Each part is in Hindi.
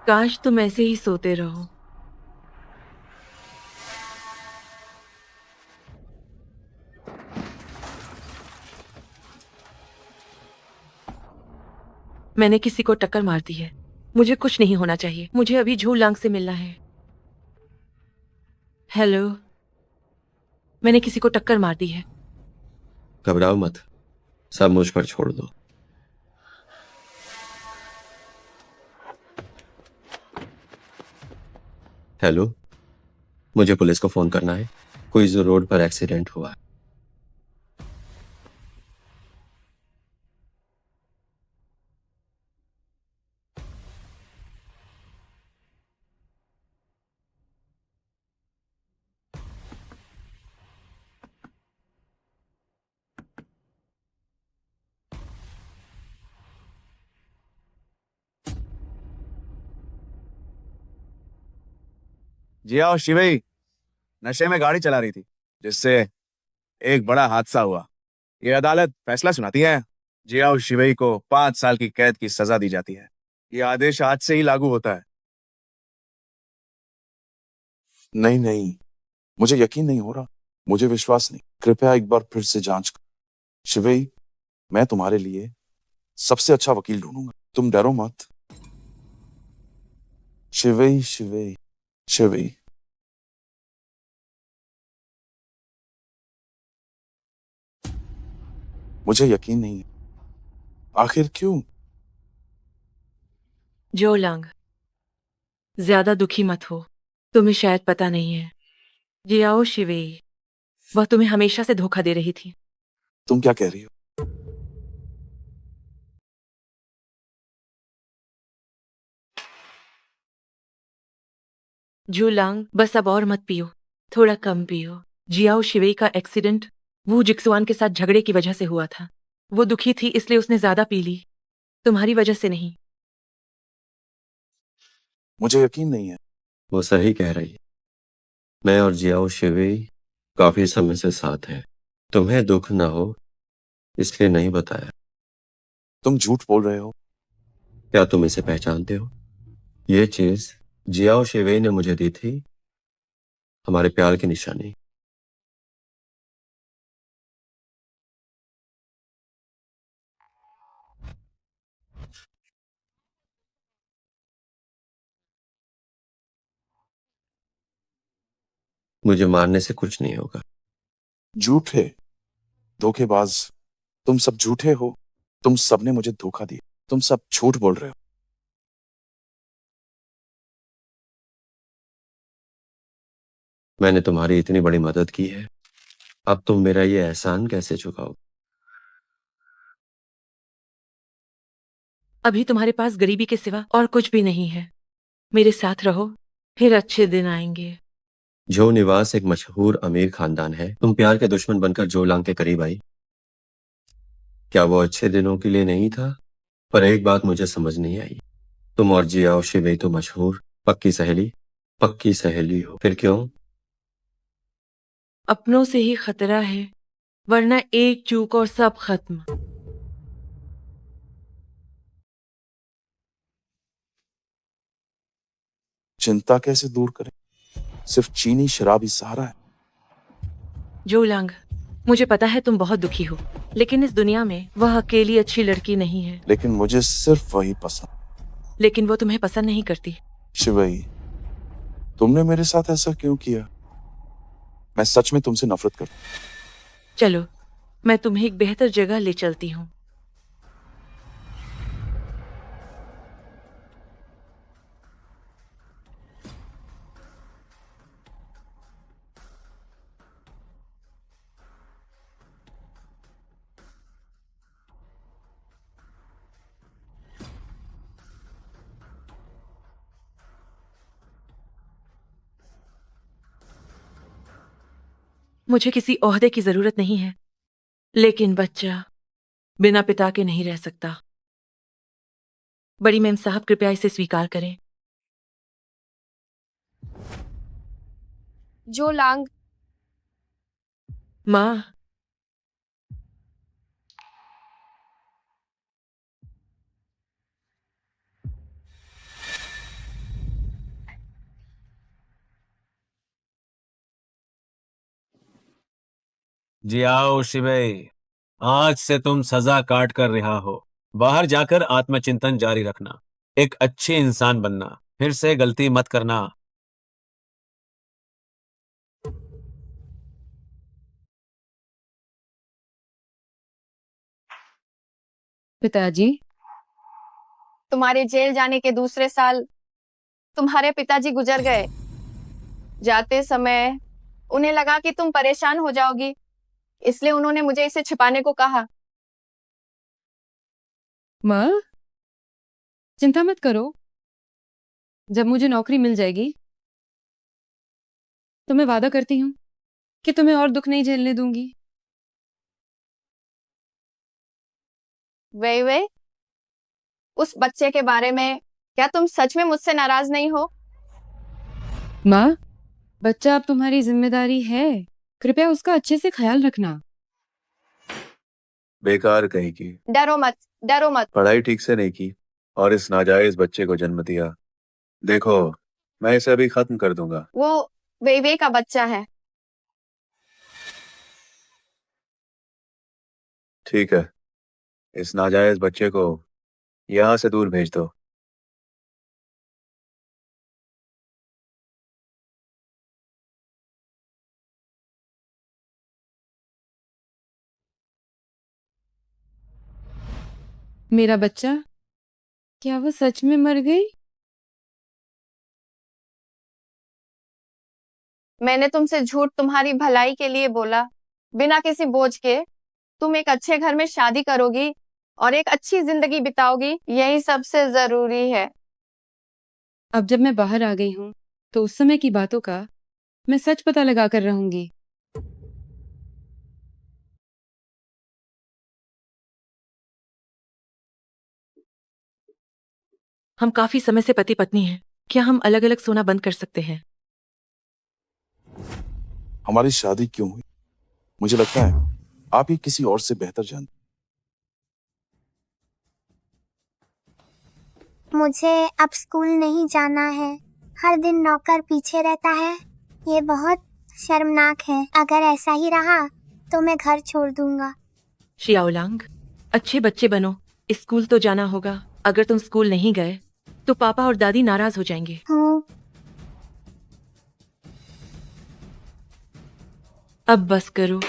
काश तुम ऐसे ही सोते रहो। मैंने किसी को टक्कर मार दी है। मुझे कुछ नहीं होना चाहिए। मुझे अभी झू लांग से मिलना है। हेलो। मैंने किसी को टक्कर मार दी है। घबराओ मत, सब मुझ पर छोड़ दो। हेलो, मुझे पुलिस को फोन करना है। कोई जो रोड पर एक्सीडेंट हुआ है। जिया शिवई नशे में गाड़ी चला रही थी, जिससे एक बड़ा हादसा हुआ। ये अदालत फैसला सुनाती है। जिया शिवई को 5 साल की कैद की सजा दी जाती है। ये आदेश आज से ही लागू होता है। नहीं नहीं, मुझे यकीन नहीं हो रहा। मुझे विश्वास नहीं। कृपया एक बार फिर से जांच कर। शिवई, मैं तुम्हारे लिए सबसे अच्छा वकील ढूंढूंगा। तुम डरो मत। शिवई शिवई शिवई। मुझे यकीन नहीं है। आखिर क्यों? जो लांग, ज्यादा दुखी मत हो। तुम्हें शायद पता नहीं है, जियाओ शिवेई, वह तुम्हें हमेशा से धोखा दे रही थी। तुम क्या कह रही हो? जू लांग, बस अब और मत पियो। थोड़ा कम पियो। जियाओ शिवेई का एक्सीडेंट वू जिक्सुआन के साथ झगड़े की वजह से हुआ था। वो दुखी थी इसलिए उसने ज्यादा पी ली, तुम्हारी वजह से नहीं। मुझे यकीन नहीं है। वो सही कह रही है। मैं और जियाओ शिवेई काफी समय से साथ हैं। तुम्हें दुख ना हो इसलिए नहीं बताया। तुम झूठ बोल रहे हो। क्या तुम इसे पहचानते हो? ये चीज जियाओ शिवेई ने मुझे दी थी, हमारे प्यार की निशानी। मुझे मारने से कुछ नहीं होगा। झूठे, धोखेबाज, तुम सब झूठे हो। तुम सबने मुझे धोखा दिया। तुम सब झूठ बोल रहे हो। मैंने तुम्हारी इतनी बड़ी मदद की है, अब तुम मेरा ये एहसान कैसे चुकाओ? अभी तुम्हारे पास गरीबी के सिवा और कुछ भी नहीं है। मेरे साथ रहो, फिर अच्छे दिन आएंगे। जो निवास एक मशहूर अमीर खानदान है, तुम प्यार के दुश्मन बनकर जोलांग के करीब आई। क्या वो अच्छे दिनों के लिए नहीं था? पर एक बात मुझे समझ नहीं आई। तुम और जिया और शिवेई तो मशहूर पक्की सहेली हो, फिर क्यों? अपनों से ही खतरा है, वरना एक चूक और सब खत्म। चिंता कैसे दूर करें? सिर्फ चीनी शराब ही सहारा है। जो लांग, मुझे पता है तुम बहुत दुखी हो, लेकिन इस दुनिया में वह अकेली अच्छी लड़की नहीं है। लेकिन मुझे सिर्फ वही पसंद। लेकिन वो तुम्हें पसंद नहीं करती। शिवई, तुमने मेरे साथ ऐसा क्यों किया? मैं सच में तुमसे नफरत करता चलो, मैं तुम्हें एक बेहतर जगह ले चलती हूँ। मुझे किसी ओहदे की जरूरत नहीं है, लेकिन बच्चा बिना पिता के नहीं रह सकता। बड़ी मेम साहब, कृपया इसे स्वीकार करें। जो लांग, माँ, जियाओ शिवे, आज से तुम सजा काट कर रिहा हो। बाहर जाकर आत्मचिंतन जारी रखना, एक अच्छे इंसान बनना, फिर से गलती मत करना। पिताजी, तुम्हारे जेल जाने के दूसरे साल तुम्हारे पिताजी गुजर गए। जाते समय उन्हें लगा कि तुम परेशान हो जाओगी, इसलिए उन्होंने मुझे इसे छिपाने को कहा। माँ, चिंता मत करो। जब मुझे नौकरी मिल जाएगी तो मैं वादा करती हूँ कि तुम्हें और दुख नहीं झेलने दूंगी। वे उस बच्चे के बारे में क्या तुम सच में मुझसे नाराज नहीं हो? माँ, बच्चा अब तुम्हारी जिम्मेदारी है। कृपया उसका अच्छे से ख्याल रखना। बेकार कहीं की, डरो मत, डरो मत। पढ़ाई ठीक से नहीं की और इस नाजायज बच्चे को जन्म दिया। देखो, मैं इसे अभी खत्म कर दूंगा। वो वे का बच्चा है। ठीक है, इस नाजायज बच्चे को यहाँ से दूर भेज दो। मेरा बच्चा, क्या वो सच में मर गई? मैंने तुमसे झूठ तुम्हारी भलाई के लिए बोला, बिना किसी बोझ के। तुम एक अच्छे घर में शादी करोगी और एक अच्छी जिंदगी बिताओगी, यही सबसे जरूरी है। अब जब मैं बाहर आ गई हूँ तो उस समय की बातों का मैं सच पता लगा कर रहूंगी। हम काफी समय से पति पत्नी हैं। क्या हम अलग अलग सोना बंद कर सकते हैं? हमारी शादी क्यों हुई? मुझे लगता है आप ही किसी और से बेहतर जानते। मुझे अब स्कूल नहीं जाना है। हर दिन नौकर पीछे रहता है। ये बहुत शर्मनाक है। अगर ऐसा ही रहा तो मैं घर छोड़ दूंगा। शियाओलांग, अच्छे बच्चे बनो। स्कूल तो जाना होगा। अगर तुम स्कूल नहीं गए तो पापा और दादी नाराज हो जाएंगे। हूँ। अब बस करो,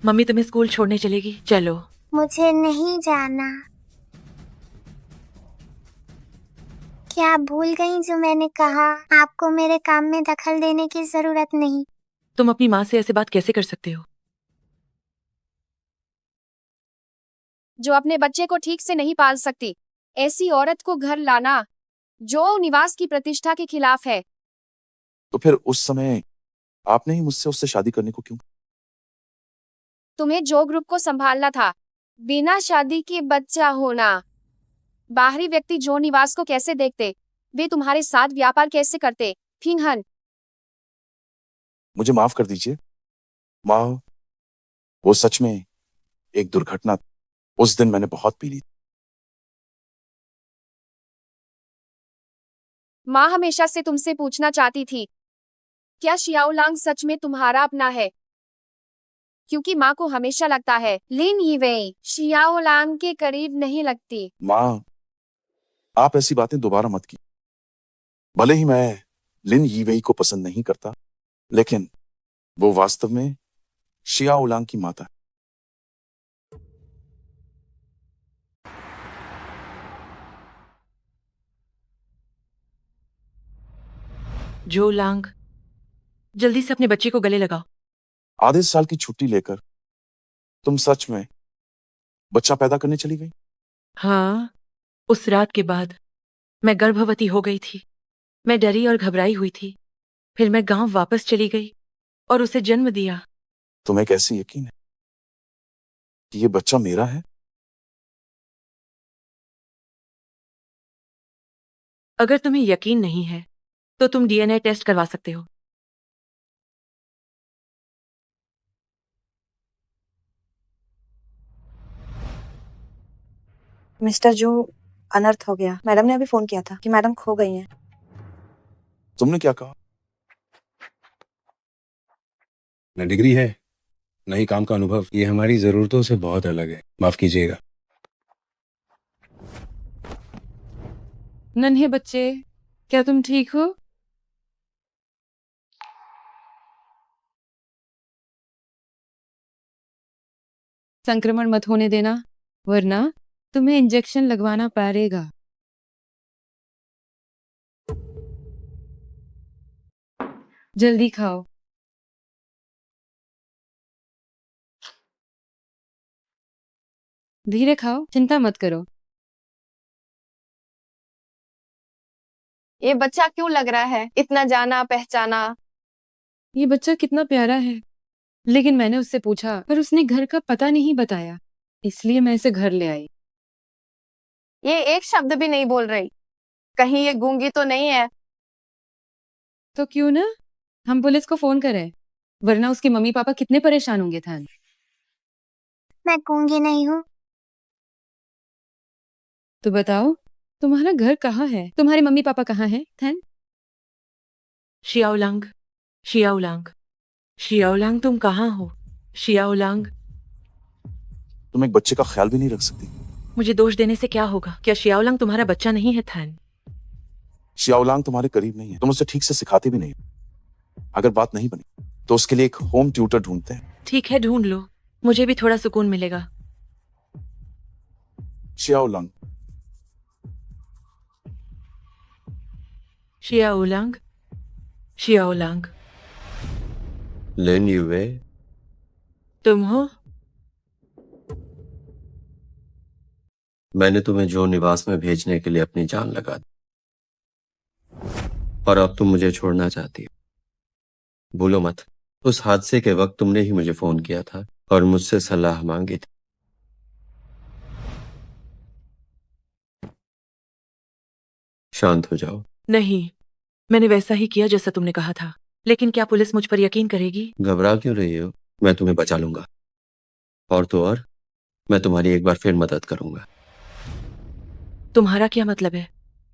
मम्मी तुम्हें स्कूल छोड़ने चलेगी। चलो। मुझे नहीं जाना। क्या आप भूल गई जो मैंने कहा? आपको मेरे काम में दखल देने की जरूरत नहीं। तुम अपनी माँ से ऐसे बात कैसे कर सकते हो? जो अपने बच्चे को ठीक से नहीं पाल सकती, ऐसी औरत को घर लाना जो निवास की प्रतिष्ठा के खिलाफ है। तो फिर उस समय आपने ही मुझसे उससे शादी करने को क्यों? तुम्हें जो ग्रुप को संभालना था, बिना शादी के बच्चा होना। बाहरी व्यक्ति जो निवास को कैसे देखते, वे तुम्हारे साथ व्यापार कैसे करते। फिंगहन, मुझे माफ कर दीजिए माँ, वो सच में एक दुर्घटना थी। उस दिन मैंने बहुत पी ली। माँ हमेशा से तुमसे पूछना चाहती थी, क्या शियाओलांग सच में तुम्हारा अपना है? क्योंकि माँ को हमेशा लगता है लिन यीवेई शियाओलांग के करीब नहीं लगती। माँ, आप ऐसी बातें दोबारा मत की। भले ही मैं लिन यीवेई को पसंद नहीं करता, लेकिन वो वास्तव में शिया उलांग की माता है। जो लांग, जल्दी से अपने बच्चे को गले लगाओ। आधे साल की छुट्टी लेकर तुम सच में बच्चा पैदा करने चली गई? हाँ, उस रात के बाद मैं गर्भवती हो गई थी। मैं डरी और घबराई हुई थी। फिर मैं गांव वापस चली गई और उसे जन्म दिया। तुम्हें कैसे यकीन है कि ये बच्चा मेरा है? अगर तुम्हें यकीन नहीं है तो तुम डीएनए टेस्ट करवा सकते हो। मिस्टर जू, अनर्थ हो गया। मैडम ने अभी फोन किया था कि मैडम खो गई हैं। तुमने क्या कहा? न डिग्री है, नई काम का अनुभव ये हमारी जरूरतों से बहुत अलग है, माफ कीजिएगा। नन्हे बच्चे, क्या तुम ठीक हो? संक्रमण मत होने देना, वरना तुम्हें इंजेक्शन लगवाना पड़ेगा। जल्दी खाओ। धीरे खाओ, चिंता मत करो। ये बच्चा क्यों लग रहा है इतना जाना पहचाना? ये बच्चा कितना प्यारा है, लेकिन मैंने उससे पूछा पर उसने घर का पता नहीं बताया, इसलिए मैं इसे घर ले आई। ये एक शब्द भी नहीं बोल रही, कहीं ये गूंगी तो नहीं है? तो क्यों ना हम पुलिस को फोन करें, वरना उसके मम्मी पापा कितने परेशान होंगे। थान, मैं गूंगी नहीं हूँ। तो बताओ तुम्हारा घर कहाँ है, तुम्हारे मम्मी पापा कहाँ हैं? थैन, शियाओलांग, शियाओलांग, शियाओलांग, तुम कहाँ हो? शियाओलांग, तुम एक बच्चे का ख्याल भी नहीं रख सकती। मुझे दोष देने से क्या होगा? क्या शियाओलांग तुम्हारा बच्चा नहीं है? थैन, शियाओलांग तुम्हारे करीब नहीं है, तुम उसे ठीक से सिखाती भी नहीं। अगर बात नहीं बनी तो उसके लिए एक होम ट्यूटर ढूंढते हैं। ठीक है, ढूंढ लो, मुझे भी थोड़ा सुकून मिलेगा। शियाओलांग, शियाओलांग, शियाओलांग, लिन यूवे, तुम हो? मैंने तुम्हें जो निवास में भेजने के लिए अपनी जान लगा दी, और अब तुम मुझे छोड़ना चाहती हो। भूलो मत, उस हादसे के वक्त तुमने ही मुझे फोन किया था और मुझसे सलाह मांगी थी। शांत हो जाओ। नहीं, मैंने वैसा ही किया जैसा तुमने कहा था, लेकिन क्या पुलिस मुझ पर यकीन करेगी? घबरा क्यों रही हो? मैं तुम्हें बचा लूंगा, और तो और मैं तुम्हारी एक बार फिर मदद करूंगा। तुम्हारा क्या मतलब है?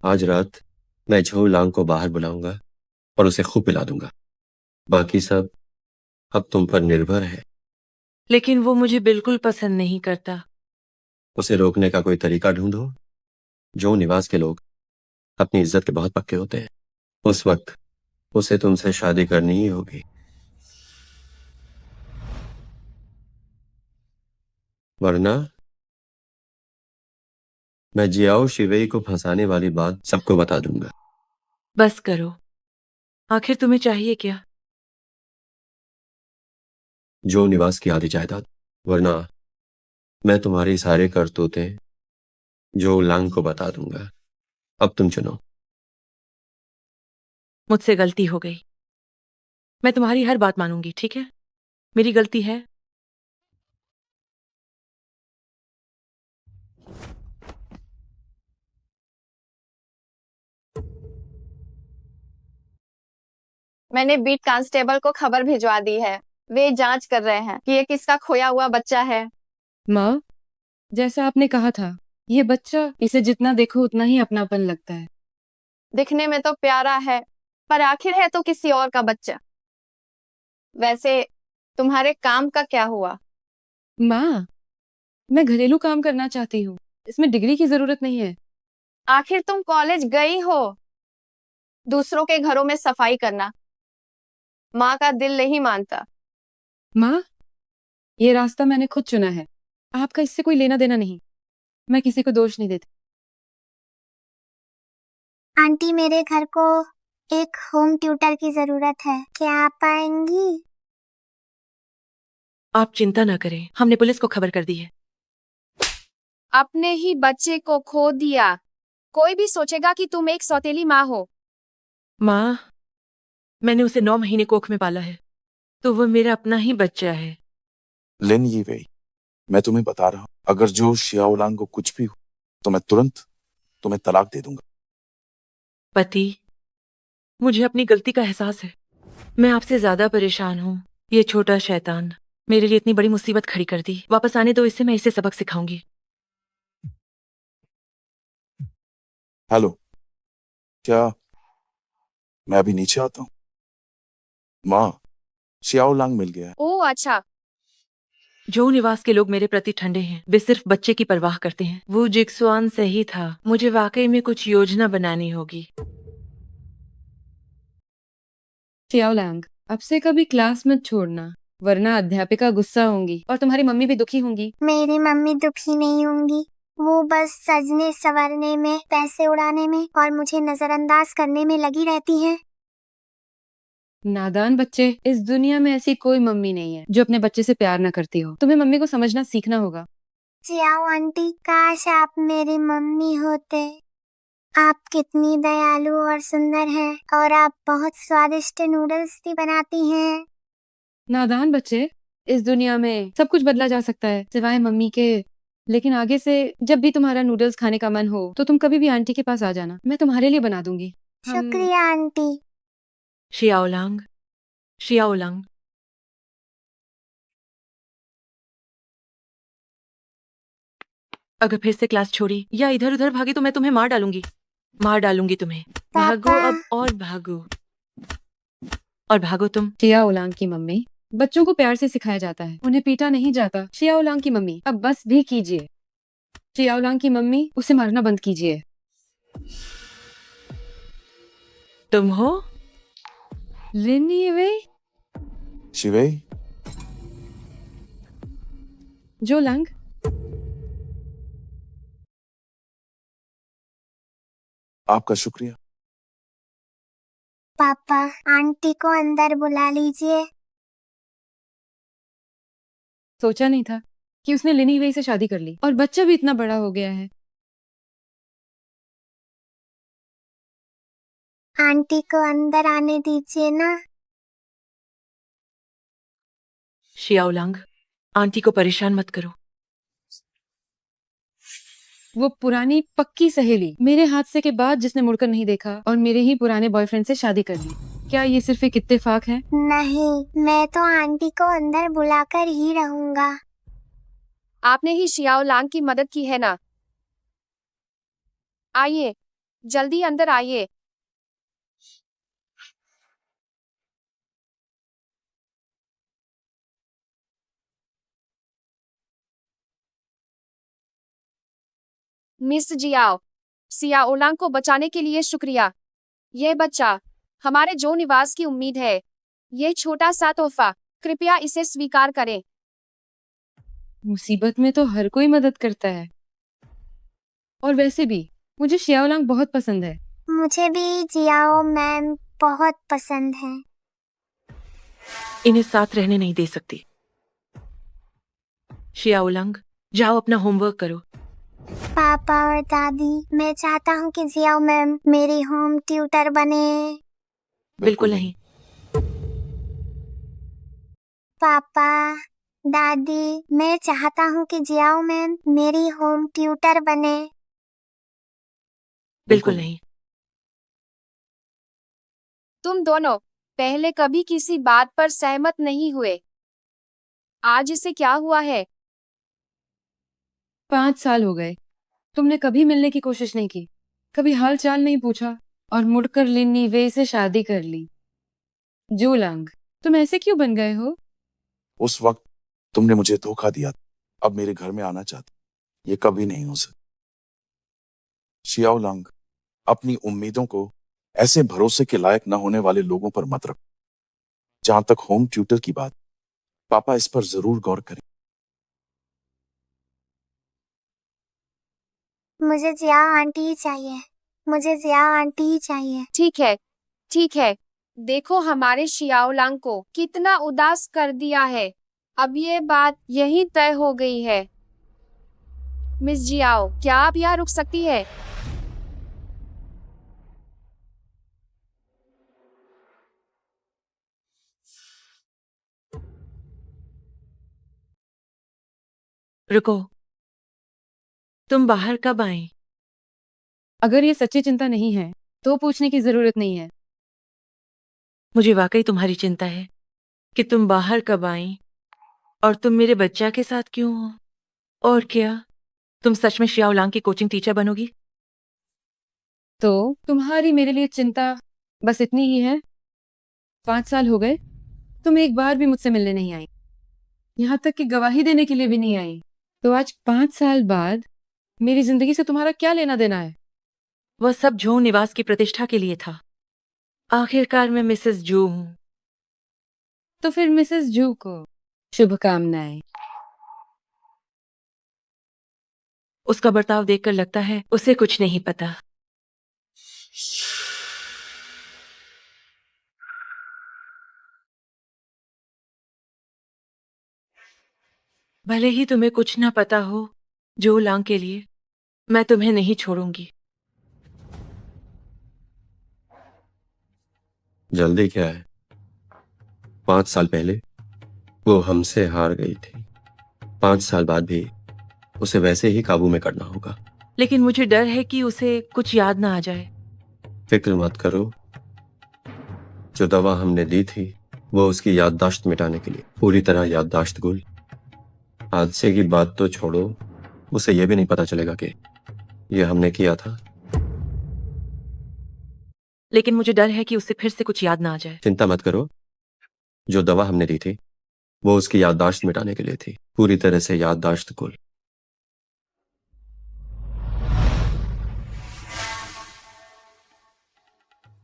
आज रात मैं झो लांग को बाहर बुलाऊंगा और उसे खूब पिला दूंगा। बाकी सब अब तुम पर निर्भर है। लेकिन वो मुझे बिल्कुल पसंद नहीं करता। उसे रोकने का कोई तरीका ढूंढो। जो निवास के लोग अपनी इज्जत के बहुत पक्के होते हैं, उस वक्त उसे तुमसे शादी करनी ही होगी, वरना मैं जियाओ शिवेई को फंसाने वाली बात सबको बता दूंगा। बस करो, आखिर तुम्हें चाहिए क्या? जो निवास की आधी जायदाद, वरना मैं तुम्हारी सारे करतूतें जो लांग को बता दूंगा। अब तुम चुनो। मुझसे गलती हो गई, मैं तुम्हारी हर बात मानूंगी, ठीक है? मेरी गलती है। मैंने बीट कांस्टेबल को खबर भिजवा दी है, वे जांच कर रहे हैं कि ये किसका खोया हुआ बच्चा है। माँ, जैसा आपने कहा था, ये बच्चा, इसे जितना देखो उतना ही अपनापन लगता है। दिखने में तो प्यारा है, पर आखिर है तो किसी और का बच्चा। वैसे तुम्हारे काम का क्या हुआ? माँ, मैं घरेलू काम करना चाहती हूँ, इसमें डिग्री की जरूरत नहीं है। आखिर तुम कॉलेज गई हो, दूसरों के घरों में सफाई करना माँ का दिल नहीं मानता। माँ, ये रास्ता मैंने खुद चुना है, आपका इससे कोई लेना देना नहीं। मैं किसी को दोष नहीं देती। आंटी, मेरे घर को एक होम ट्यूटर की जरूरत है, क्या आप आएंगी? आप चिंता ना करें, हमने पुलिस को खबर कर दी है। अपने ही बच्चे को खो दिया, कोई भी सोचेगा कि तुम एक सौतेली माँ हो। माँ, मैंने उसे 9 महीने कोख में पाला है, तो वो मेरा अपना ही बच्चा है। लिन यीवेई, मैं तुम्हें बता रहा हूँ, अगर जो शियाओलांग को कुछ भी हो तो मैं तुरंत तुम्हें तलाक दे दूंगा। पति, मुझे अपनी गलती का एहसास है। मैं आपसे ज्यादा परेशान हूँ। ये छोटा शैतान मेरे लिए इतनी बड़ी मुसीबत खड़ी कर दी। वापस आने दो इसे, मैं इसे सबक सिखाऊंगी। हेलो, क्या मैं अभी नीचे आता हूँ? माँ, शियाओलांग मिल गया है। ओह अच्छा, जो निवास के लोग मेरे प्रति ठंडे हैं, वे सिर्फ बच्चे की परवाह करते हैं। वो जिक्सवान सही था, मुझे वाकई में कुछ योजना बनानी होगी। शियाओलांग, अब से कभी क्लास मत छोड़ना, वरना अध्यापिका गुस्सा होंगी और तुम्हारी मम्मी भी दुखी होंगी। मेरी मम्मी दुखी नहीं होंगी, वो बस सजने संवरने में, पैसे उड़ाने में और मुझे नजरअंदाज करने में लगी रहती हैं। नादान बच्चे, इस दुनिया में ऐसी कोई मम्मी नहीं है जो अपने बच्चे से प्यार न करती हो। तुम्हें मम्मी को समझना सीखना होगा। जियाओ आंटी, काश आप मेरी मम्मी होते। आप कितनी दयालु और सुंदर हैं और आप बहुत स्वादिष्ट नूडल्स भी बनाती हैं। नादान बच्चे, इस दुनिया में सब कुछ बदला जा सकता है सिवाय मम्मी के। लेकिन आगे से जब भी तुम्हारा नूडल्स खाने का मन हो तो तुम कभी भी आंटी के पास आ जाना, मैं तुम्हारे लिए बना दूंगी। शुक्रिया आंटी। शियाओलांग, शियाओलांग, अगर फिर से क्लास छोड़ी या इधर उधर भागी तो मैं तुम्हें मार डालूंगी, मार डालूंगी तुम्हें। भागो पापा। अब और भागो, और भागो तुम। शियाओलांग की मम्मी, बच्चों को प्यार से सिखाया जाता है, उन्हें पीटा नहीं जाता। शियाओलांग की मम्मी, अब बस भी कीजिए। शियाओलांग की मम्मी, उसे मारना बंद कीजिए। तुम हो? लिन यीवेई, शिवेई, जो लंग, आपका शुक्रिया। पापा, आंटी को अंदर बुला लीजिए। सोचा नहीं था कि उसने लिन यीवेई से शादी कर ली और बच्चा भी इतना बड़ा हो गया है। आंटी को अंदर आने दीजिए ना। शियाओलांग, आंटी को परेशान मत करो। वो पुरानी पक्की सहेली मेरे हादसे के बाद जिसने मुड़कर नहीं देखा और मेरे ही पुराने बॉयफ्रेंड से शादी कर ली, क्या ये सिर्फ एक इत्तेफाक है? नहीं, मैं तो आंटी को अंदर बुलाकर ही रहूंगा। आपने ही शियाओलांग की मदद की है ना। आइए, जल्दी अंदर आइए। मिस जियाओ, सियाओलांग को बचाने के लिए शुक्रिया। यह बच्चा हमारे जो निवास की उम्मीद है। यह छोटा सा तोहफा, कृपया इसे स्वीकार करें। मुसीबत में तो हर कोई मदद करता है, और वैसे भी मुझे शियाओलांग बहुत पसंद है। मुझे भी जियाओ मैम बहुत पसंद है। इन्हें साथ रहने नहीं दे सकती। शियाओलांग, जाओ अपना होमवर्क करो। पापा और दादी, मैं चाहता हूँ कि जियाओ मैम मेरी होम ट्यूटर बने। बिल्कुल नहीं। पापा, दादी, मैं चाहता हूँ कि जियाओ मैम मेरी होम ट्यूटर बने। बिल्कुल नहीं। तुम दोनों पहले कभी किसी बात पर सहमत नहीं हुए। आज इसे क्या हुआ है? 5 साल हो गए, तुमने कभी मिलने की कोशिश नहीं की, कभी हाल चाल नहीं पूछा और मुड़कर लिन यीवेई से शादी कर ली। जोलांग, तुम ऐसे क्यों बन गए हो? उस वक्त तुमने मुझे धोखा दिया, अब मेरे घर में आना चाहती, ये कभी नहीं हो सकता। शियाओलांग, अपनी उम्मीदों को ऐसे भरोसे के लायक न होने वाले लोगों पर मत रखो। जहां तक होम ट्यूटर की बात, पापा इस पर जरूर गौर करें। मुझे जियाओ आंटी ही चाहिए। मुझे जियाओ आंटी ही चाहिए। ठीक है, ठीक है। देखो हमारे शियाओलांग को कितना उदास कर दिया है। अब ये बात यही तय हो गई है। मिस जियाओ, क्या आप यहाँ रुक सकती है? रुको, तुम बाहर कब आए? अगर ये सच्ची चिंता नहीं है तो पूछने की जरूरत नहीं है। मुझे वाकई तुम्हारी चिंता है कि तुम बाहर कब आई और तुम मेरे बच्चा के साथ क्यों हो। और क्या तुम सच में शियाओलांग की कोचिंग टीचर बनोगी? तो तुम्हारी मेरे लिए चिंता बस इतनी ही है? 5 साल हो गए, तुम एक बार भी मुझसे मिलने नहीं आई। यहाँ तक कि गवाही देने के लिए भी नहीं आई। तो आज 5 साल बाद मेरी जिंदगी से तुम्हारा क्या लेना देना है? वह सब झोंग निवास की प्रतिष्ठा के लिए था। आखिरकार मैं मिसेस जू हूँ। तो फिर मिसेस जू को शुभकामनाएं। उसका बर्ताव देखकर लगता है उसे कुछ नहीं पता। भले ही तुम्हें कुछ ना पता हो, जो लांग के लिए मैं तुम्हें नहीं छोड़ूंगी। जल्दी क्या है? 5 साल पहले वो हमसे हार गई थी। 5 साल बाद भी उसे वैसे ही काबू में करना होगा। लेकिन मुझे डर है कि उसे कुछ याद ना आ जाए। फिक्र मत करो, जो दवा हमने दी थी वो उसकी याददाश्त मिटाने के लिए, पूरी तरह याददाश्त गुल। हादसे की बात तो छोड़ो, उसे यह भी नहीं पता चलेगा कि ये हमने किया था। लेकिन मुझे डर है कि उसे फिर से कुछ याद ना आ जाए। चिंता मत करो, जो दवा हमने दी थी वो उसकी याददाश्त मिटाने के लिए थी, पूरी तरह से याददाश्त गुल।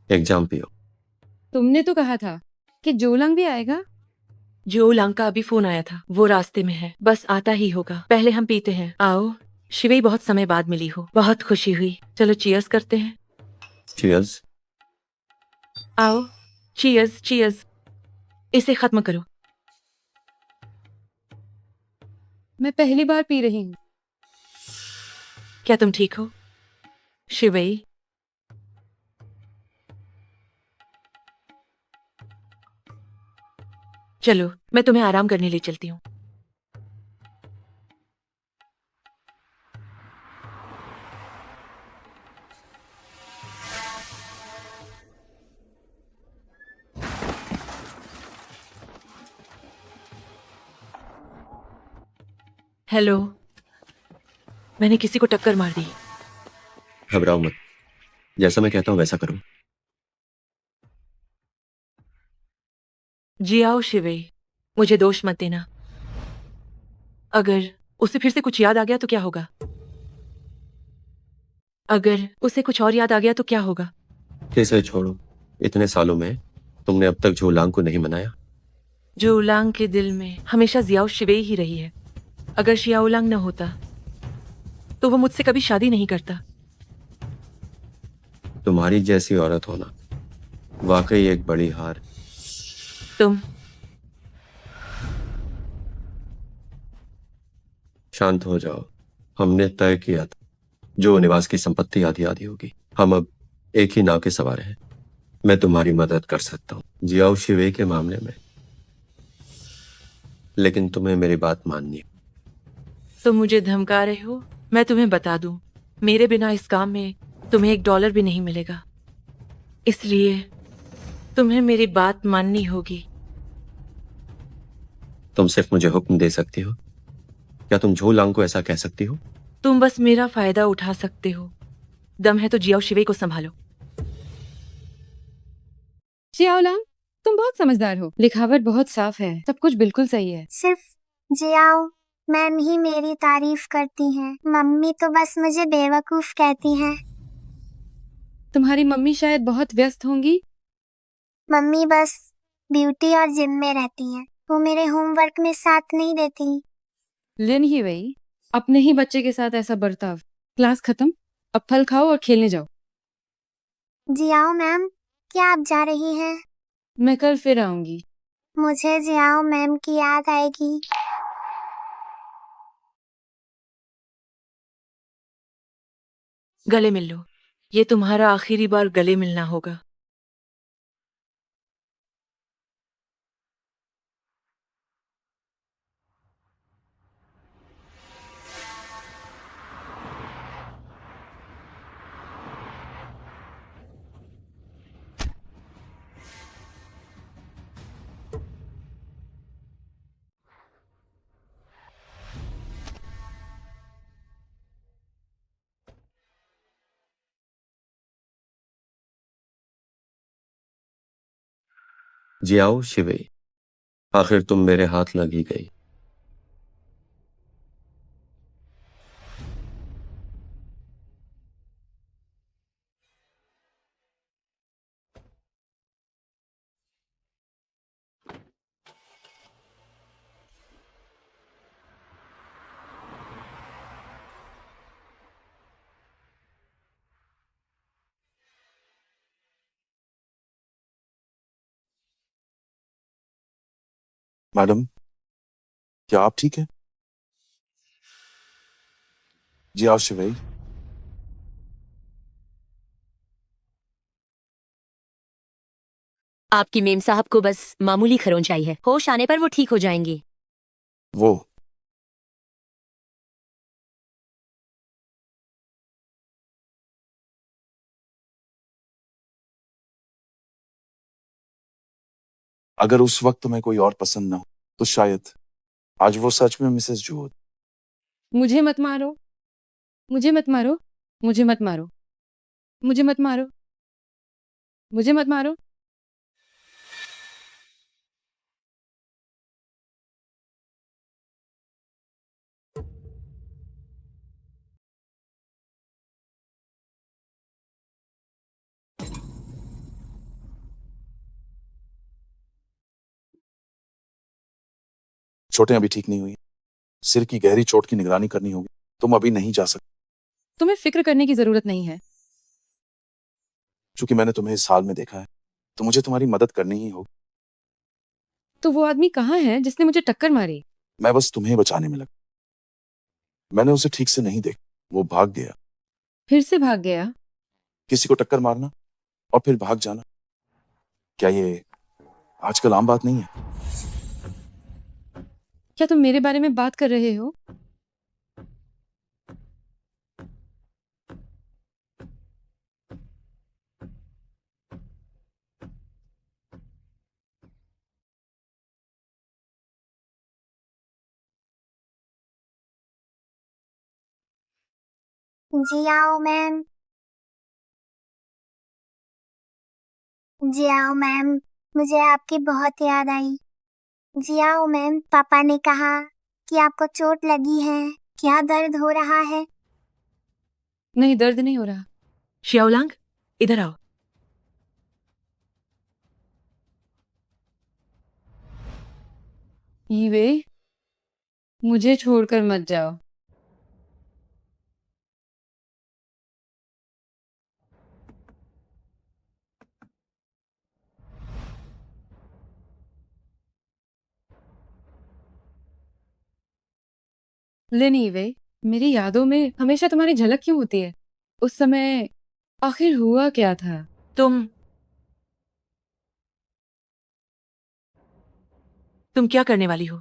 एग्जाम पियो। तुमने तो कहा था कि जोलंग भी आएगा। जो लांग का अभी फोन आया था, वो रास्ते में है, बस आता ही होगा। पहले हम पीते हैं, आओ। शिवई बहुत समय बाद मिली हो, बहुत खुशी हुई। चलो चीयर्स करते हैं। चीयर्स। आओ, चीयर्स चीयर्स। इसे खत्म करो। मैं पहली बार पी रही हूँ। क्या तुम ठीक हो शिवई? चलो, मैं तुम्हें आराम करने ले चलती हूँ। हेलो। मैंने किसी को टक्कर मार दी। घबराओ मत, जैसा मैं कहता हूं वैसा करो। जी आओ शिवई, मुझे दोष मत देना। अगर उसे फिर से कुछ याद आ गया तो क्या होगा? अगर उसे कुछ और याद आ गया तो क्या होगा? इसे छोड़ो, इतने सालों में तुमने अब तक झोलांग को नहीं मनाया। जो उलांग के दिल में हमेशा जियाओ शिवेई ही रही है। अगर शिया उलांग न होता तो वो मुझसे कभी शादी नहीं करता। तुम्हारी जैसी औरत होना वाकई एक बड़ी हार। तुम शांत हो जाओ, हमने तय किया था जो निवास की संपत्ति आधी आधी होगी। हम अब एक ही नाव के सवार हैं। मैं तुम्हारी मदद कर सकता हूँ जियाओ शिवे के मामले में, लेकिन तुम्हें मेरी बात माननी है। तुम मुझे धमका रहे हो? मैं तुम्हें बता दूं, मेरे बिना इस काम में तुम्हें $1 भी नहीं मिलेगा। इसलिए तुम्हें मेरी बात माननी होगी। तुम सिर्फ मुझे हुक्म दे सकती हो। क्या तुम झोलांग को ऐसा कह सकती हो? तुम बस मेरा फायदा उठा सकते हो। दम है तो जियाओ शिवे को संभालो। शियाओलांग, तुम बहुत समझदार हो। लिखावट बहुत साफ है, सब कुछ बिल्कुल सही है। सिर्फ जियाओ मैम ही मेरी तारीफ करती हैं। मम्मी तो बस मुझे बेवकूफ कहती हैं। तुम्हारी मम्मी शायद बहुत व्यस्त होंगी। मम्मी बस ब्यूटी और जिम में रहती हैं। वो मेरे होमवर्क में साथ नहीं देती। लिन ही वही, अपने ही बच्चे के साथ ऐसा बर्ताव। क्लास खत्म, अब फल खाओ और खेलने जाओ। जियाओ मैम, क्या आप जा रही हैं? मैं कल फिर आऊंगी। मुझे जियाओ मैम की याद आएगी। गले मिल लो, ये तुम्हारा आखिरी बार गले मिलना होगा। जियाओ शिवे, आखिर तुम मेरे हाथ लगी गई। मैडम, क्या आप ठीक है? जी आओ शिवई। आपकी मेम साहब को बस मामूली खरोंच आई है, होश आने पर वो ठीक हो जाएंगी। वो अगर उस वक्त तुम्हें कोई और पसंद ना हो तो शायद आज वो सच में मिसेस जू होती। मुझे मत मारो, मुझे मत मारो, मुझे मत मारो, मुझे मत मारो, मुझे मत मारो। चोटें अभी ठीक नहीं हुई, सिर की गहरी चोट की निगरानी करनी होगी। तुम अभी नहीं जा सकते तुम्हें फिक्र करने की जरूरत नहीं है। क्योंकि मैंने तुम्हें इस हाल में देखा है, तो मुझे तुम्हारी मदद करनी ही होगी। तो वो आदमी कहाँ है जिसने मुझे टक्कर मारी? मैं बस तुम्हें बचाने में लगा। मैंने उसे ठीक से नहीं देखा, वो भाग गया। फिर से भाग गया? किसी को टक्कर मारना और फिर भाग जाना, क्या ये आजकल आम बात नहीं है? क्या तुम मेरे बारे में बात कर रहे हो? जी आओ मैम। जी आओ मैम, मुझे आपकी बहुत याद आई। जी आओ मैम, पापा ने कहा कि आपको चोट लगी है, क्या दर्द हो रहा है? नहीं, दर्द नहीं हो रहा। शियाओलांग, इधर आओ। ईवे, मुझे छोड़कर मत जाओ। लिन ईवे, मेरी यादों में हमेशा तुम्हारी झलक क्यों होती है? उस समय आखिर हुआ क्या था? तुम क्या करने वाली हो?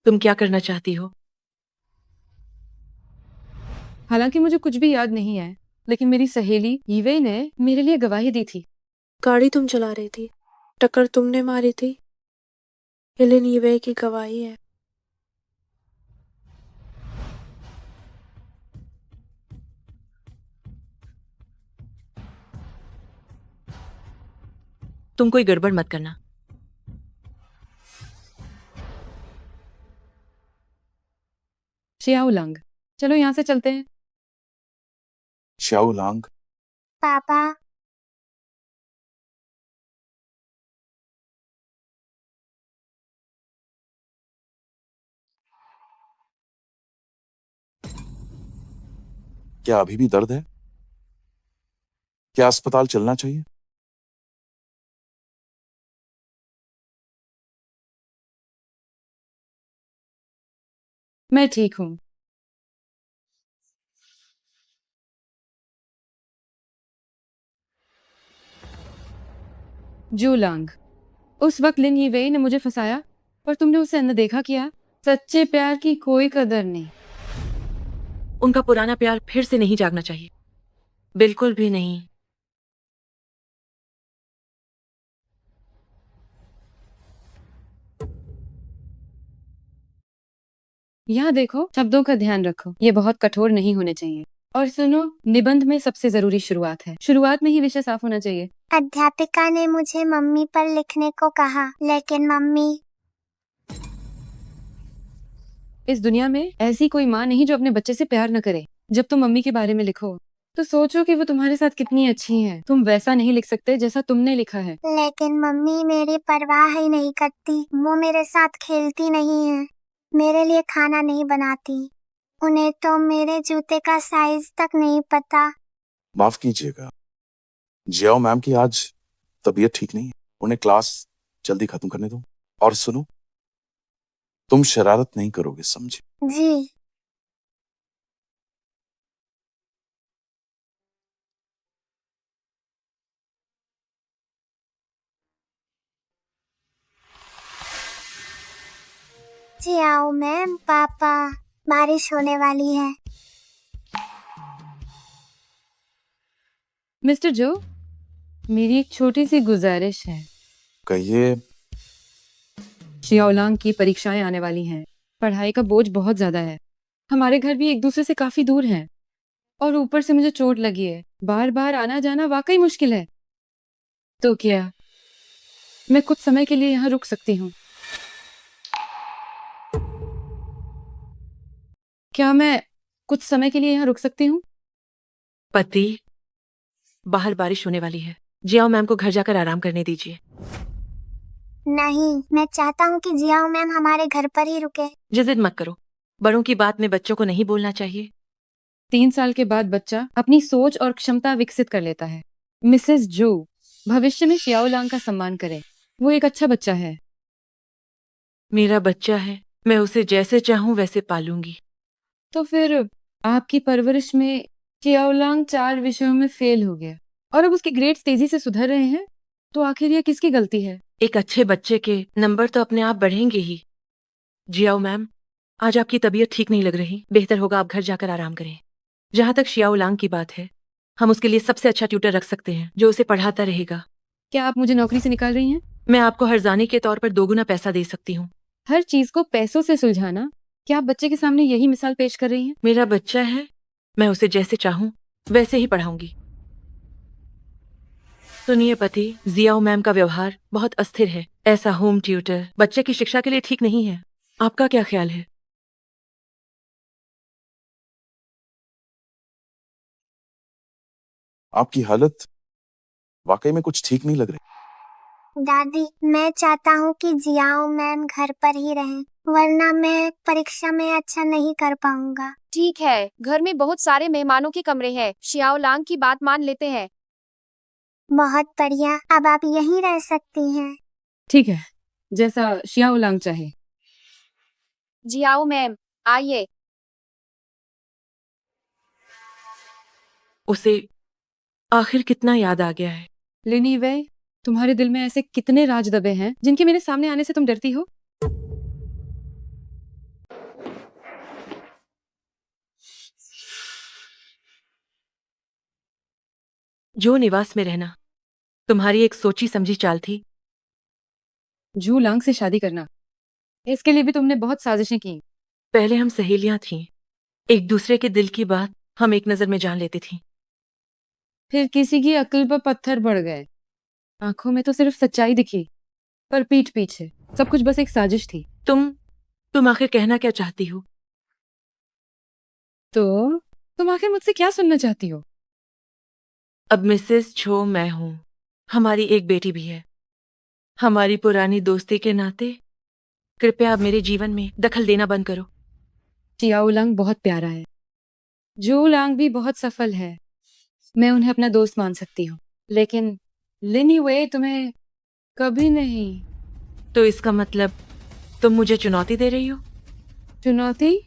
तुम क्या करना चाहती हो? हालांकि मुझे कुछ भी याद नहीं है, लेकिन मेरी सहेली ईवे ने मेरे लिए गवाही दी थी। गाड़ी तुम चला रही थी, टक्कर तुमने मारी थी, हेलेन ईवे की गवाही है। तुम कोई गड़बड़ मत करना। शियाओलांग, चलो यहाँ से चलते हैं। श्याओ लांग, पापा, क्या अभी भी दर्द है? क्या अस्पताल चलना चाहिए? मैं ठीक हूँ। जूलांग, उस वक्त लिन यीवेई ने मुझे फंसाया, पर तुमने उसे अनदेखा किया। सच्चे प्यार की कोई कदर नहीं। उनका पुराना प्यार फिर से नहीं जागना चाहिए, बिल्कुल भी नहीं। यहाँ देखो, शब्दों का ध्यान रखो, ये बहुत कठोर नहीं होने चाहिए। और सुनो, निबंध में सबसे जरूरी शुरुआत है। शुरुआत में ही विषय साफ होना चाहिए। अध्यापिका ने मुझे मम्मी पर लिखने को कहा, लेकिन मम्मी। इस दुनिया में ऐसी कोई माँ नहीं जो अपने बच्चे से प्यार न करे। जब तुम मम्मी के बारे में लिखो तो सोचो कि वो तुम्हारे साथ कितनी अच्छी हैं। तुम वैसा नहीं लिख सकते जैसा तुमने लिखा है। लेकिन मम्मी मेरी परवाह ही नहीं करती, वो मेरे साथ खेलती नहीं है, मेरे लिए खाना नहीं बनाती, उन्हें तो मेरे जूते का साइज तक नहीं पता। माफ कीजिएगा, जियाओ मैम की आज तबीयत ठीक नहीं है, उन्हें क्लास जल्दी खत्म करने दो। और सुनो, तुम शरारत नहीं करोगे, समझे? जी। जी आओ मैम, पापा, बारिश होने वाली है। मिस्टर जो, मेरी एक छोटी सी गुजारिश है। कहिए। शियाओलांग की परीक्षाएं आने वाली हैं। पढ़ाई का बोझ बहुत ज्यादा है। हमारे घर भी एक दूसरे से काफी दूर हैं। और ऊपर से मुझे चोट लगी है। बार बार आना जाना वाकई मुश्किल है। तो क्या मैं कुछ समय के लिए यहाँ रुक सकती हूँ? क्या मैं कुछ समय के लिए यहाँ रुक सकती हूँ? पति, बाहर बारिश होने वाली है। जियाओ मैम को घर जाकर आराम करने दीजिए। नहीं, मैं चाहता हूँ कि जियाओ मैम हमारे घर पर ही रुके। जिद मत करो। बड़ों की बात में बच्चों को नहीं बोलना चाहिए। 3 साल के बाद बच्चा अपनी सोच और क्षमता विकसित कर लेता है। मिसेस जो भविष्य में शियाओलांग का सम्मान करे। वो एक अच्छा बच्चा है। मेरा बच्चा है, मैं उसे जैसे चाहूं वैसे पालूंगी। तो फिर आपकी परवरिश में शियाओलांग 4 विषयों में फेल हो गया और अब उसके ग्रेड्स तेजी से सुधर रहे हैं। तो आखिर ये किसकी गलती है? एक अच्छे बच्चे के नंबर तो अपने आप बढ़ेंगे ही। जियाओ मैम, आज आपकी तबीयत ठीक नहीं लग रही। बेहतर होगा आप घर जाकर आराम करें। जहां तक शियाओ लांग की बात है, हम उसके लिए सबसे अच्छा ट्यूटर रख सकते हैं जो उसे पढ़ाता रहेगा। क्या आप मुझे नौकरी से निकाल रही हैं? मैं आपको हर्जाने के तौर पर 2 गुना पैसा दे सकती हूँ। हर चीज को पैसों से सुलझाना, क्या आप बच्चे के सामने यही मिसाल पेश कर रही हैं? मेरा बच्चा है, मैं उसे जैसे चाहूं वैसे ही पढ़ाऊंगी। सुनिए पति, जियाओ मैम का व्यवहार बहुत अस्थिर है। ऐसा होम ट्यूटर बच्चे की शिक्षा के लिए ठीक नहीं है। आपका क्या ख्याल है? आपकी हालत वाकई में कुछ ठीक नहीं लग रही। दादी, मैं चाहता हूँ कि जियाओ मैम घर पर ही रहें, वरना मैं परीक्षा में अच्छा नहीं कर पाऊंगा। ठीक है, घर में बहुत सारे मेहमानों के कमरे हैं। शियाओलांग की बात मान लेते हैं। बहुत बढ़िया, अब आप यहीं रह सकती हैं। ठीक है, जैसा शियाओलांग चाहे। जियाओ मैम, आइए। उसे आखिर कितना याद आ गया है। लिनी वे, तुम्हारे दिल में ऐसे कितने राज दबे हैं जिनके मेरे सामने आने से तुम डरती हो? जो निवास में रहना तुम्हारी एक सोची समझी चाल थी। जू लांग से शादी करना, इसके लिए भी तुमने बहुत साजिशें की। पहले हम सहेलियां थीं। एक दूसरे के दिल की बात हम एक नजर में जान लेती थीं। फिर किसी की अक्ल पर पत्थर पड़ गए। आंखों में तो सिर्फ सच्चाई दिखी, पर पीठ पीछे सब कुछ बस एक साजिश थी। तुम आखिर कहना क्या चाहती हो? तो तुम आखिर मुझसे क्या सुनना चाहती हो? अब मिसेस छो मैं हूं। हमारी एक बेटी भी है। हमारी पुरानी दोस्ती के नाते कृपया अब मेरे जीवन में दखल देना बंद करो। चियाओ लांग बहुत प्यारा है। जू लांग भी बहुत सफल है। मैं उन्हें अपना दोस्त मान सकती हूँ, लेकिन लिनी वे तुम्हें कभी नहीं। तो इसका मतलब तुम मुझे चुनौती दे रही हो? चुनौती?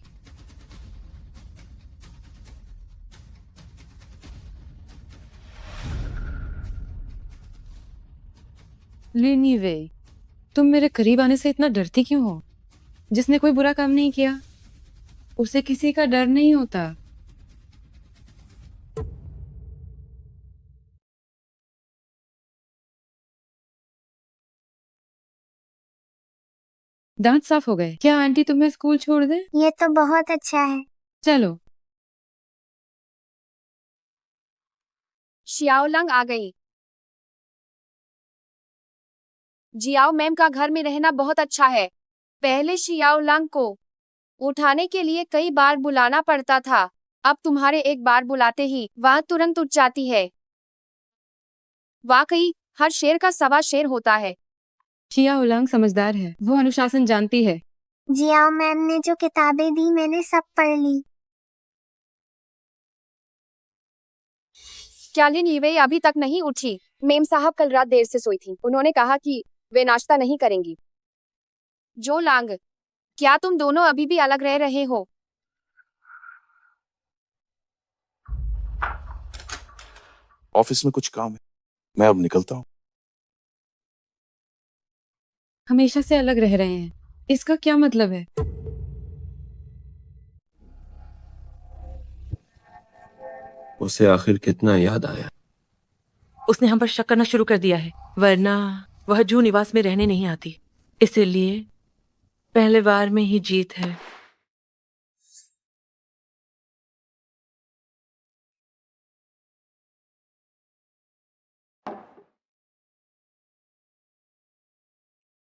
लिनी वे, तुम मेरे करीब आने से इतना डरती क्यों हो? जिसने कोई बुरा काम नहीं किया उसे किसी का डर नहीं होता। दांत साफ हो गए? क्या आंटी तुम्हें स्कूल छोड़ दे? ये तो बहुत अच्छा है। चलो। शियाओलांग आ गई। जियाओ मैम का घर में रहना बहुत अच्छा है। पहले शियाओलांग को उठाने के लिए कई बार बुलाना पड़ता था। अब तुम्हारे एक बार बुलाते ही वह तुरंत उठ जाती है। वाकई हर शेर का सवा शेर होता है। चिया उलांग समझदार है, वो अनुशासन जानती है। जियाओ मैम ने जो किताबें दी मैंने सब पढ़ ली। क्या लिन यीवे अभी तक नहीं उठी? मेम साहब कल रात देर से सोई थी। उन्होंने कहा कि वे नाश्ता नहीं करेंगी। जो लांग, क्या तुम दोनों अभी भी अलग रह रहे हो? ऑफिस में कुछ काम है, मैं अब निकलता हूँ। हमेशा से अलग रह रहे हैं, इसका क्या मतलब है? उसे आखिर कितना याद आया। उसने हम पर शक करना शुरू कर दिया है, वरना वह जू निवास में रहने नहीं आती। इसीलिए पहले बार में ही जीत है।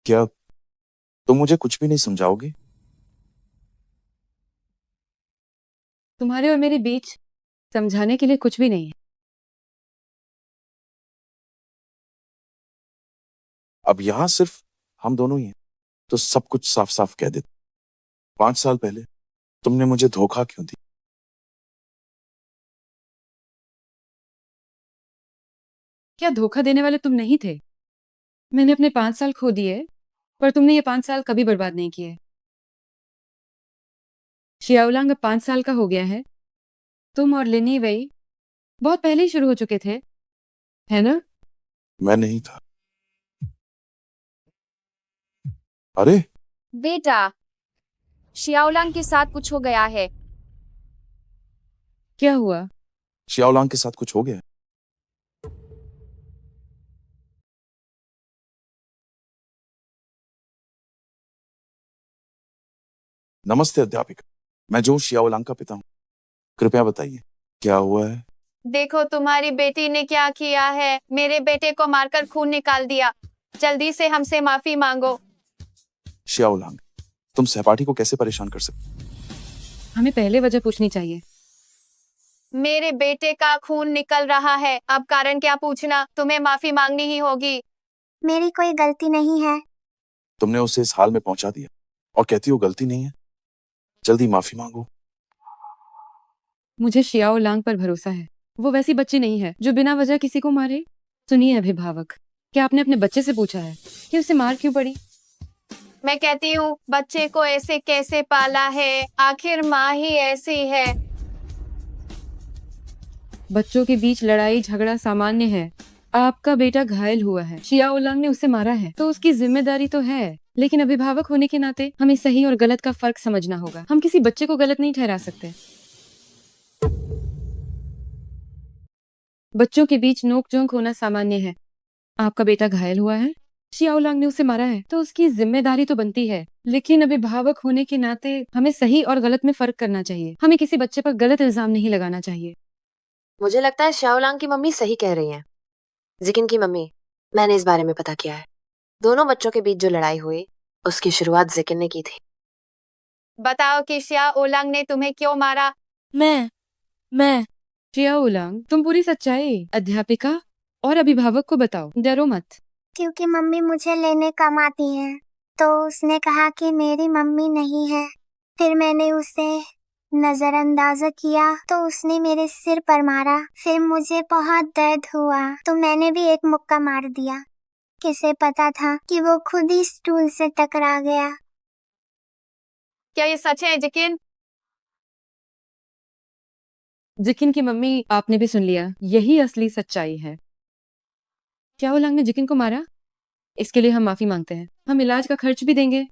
क्या तुम मुझे कुछ भी नहीं समझाओगे? तुम्हारे और मेरे बीच समझाने के लिए कुछ भी नहीं है। अब यहाँ सिर्फ हम दोनों ही हैं, तो सब कुछ साफ साफ कह देते। 5 साल पहले तुमने मुझे धोखा क्यों दिया? क्या धोखा देने वाले तुम नहीं थे? मैंने अपने 5 साल खो दिए, पर तुमने ये 5 साल कभी बर्बाद नहीं किए। शियाओलांग अब 5 साल का हो गया है। तुम और लिनी वही बहुत पहले ही शुरू हो चुके थे, है ना? मैं नहीं था। अरे बेटा, शियाओलांग के साथ कुछ हो गया है। क्या हुआ? शियाओलांग के साथ कुछ हो गया? नमस्ते अध्यापिका, मैं जो शियाओलांग का पिता हूँ। कृपया बताइए क्या हुआ है? देखो तुम्हारी बेटी ने क्या किया है, मेरे बेटे को मारकर खून निकाल दिया। जल्दी से हमसे माफी मांगो। शियाओलांग, तुम सहपाठी को कैसे परेशान कर सकते? हमें पहले वजह पूछनी चाहिए। मेरे बेटे का खून निकल रहा है, अब कारण क्या पूछना, तुम्हें माफी मांगनी ही होगी। मेरी कोई गलती नहीं है। तुमने उसे इस हाल में पहुंचा दिया और कहती हो गलती नहीं है। जल्दी माफी मांगो। मुझे शियाओलांग पर भरोसा है। वो वैसी बच्ची नहीं है जो बिना वजह किसी को मारे। सुनिए अभिभावक, क्या आपने अपने बच्चे से पूछा है कि उसे मार क्यों पड़ी? मैं कहती हूँ बच्चे को ऐसे कैसे पाला है, आखिर माँ ही ऐसी है। बच्चों के बीच लड़ाई झगड़ा सामान्य है। आपका बेटा घायल हुआ है, शियाओलांग ने उसे मारा है, तो उसकी जिम्मेदारी तो है। लेकिन अभिभावक होने के नाते हमें सही और गलत का फर्क समझना होगा। हम किसी बच्चे को गलत नहीं ठहरा सकते। बच्चों के बीच नोक-झोंक होना सामान्य है। आपका बेटा घायल हुआ है, शियाओलांग ने उसे मारा है, तो उसकी जिम्मेदारी तो बनती है। लेकिन अभिभावक होने के नाते हमें सही और गलत में फर्क करना चाहिए। हमें किसी बच्चे पर गलत इल्जाम नहीं लगाना चाहिए। मुझे लगता है शाओलांग की मम्मी सही कह रही हैं। जिकिन की मम्मी, मैंने इस बारे में पता किया है। दोनों बच्चों के बीच जो लड़ाई हुई, उसकी शुरुआत जिकिन ने की थी। बताओ कि शिया ओलांग ने तुम्हें क्यों मारा। मैं शियाओलांग, तुम पूरी सच्चाई अध्यापिका और अभिभावक को बताओ, डरो मत। क्योंकि मम्मी मुझे लेने कम आती है, तो उसने कहा कि मेरी मम्मी नहीं है। फिर मैंने उसे नजरअंदाज किया तो उसने मेरे सिर पर मारा। फिर मुझे बहुत दर्द हुआ तो मैंने भी एक मुक्का मार दिया। किसे पता था कि वो खुद ही स्टूल से टकरा गया। क्या ये सच है जिकिन? जिकिन की मम्मी, आपने भी सुन लिया, यही असली सच्चाई है। शियाओलांग ने जिकिन को मारा, इसके लिए हम माफी मांगते हैं। हम इलाज का खर्च भी देंगे।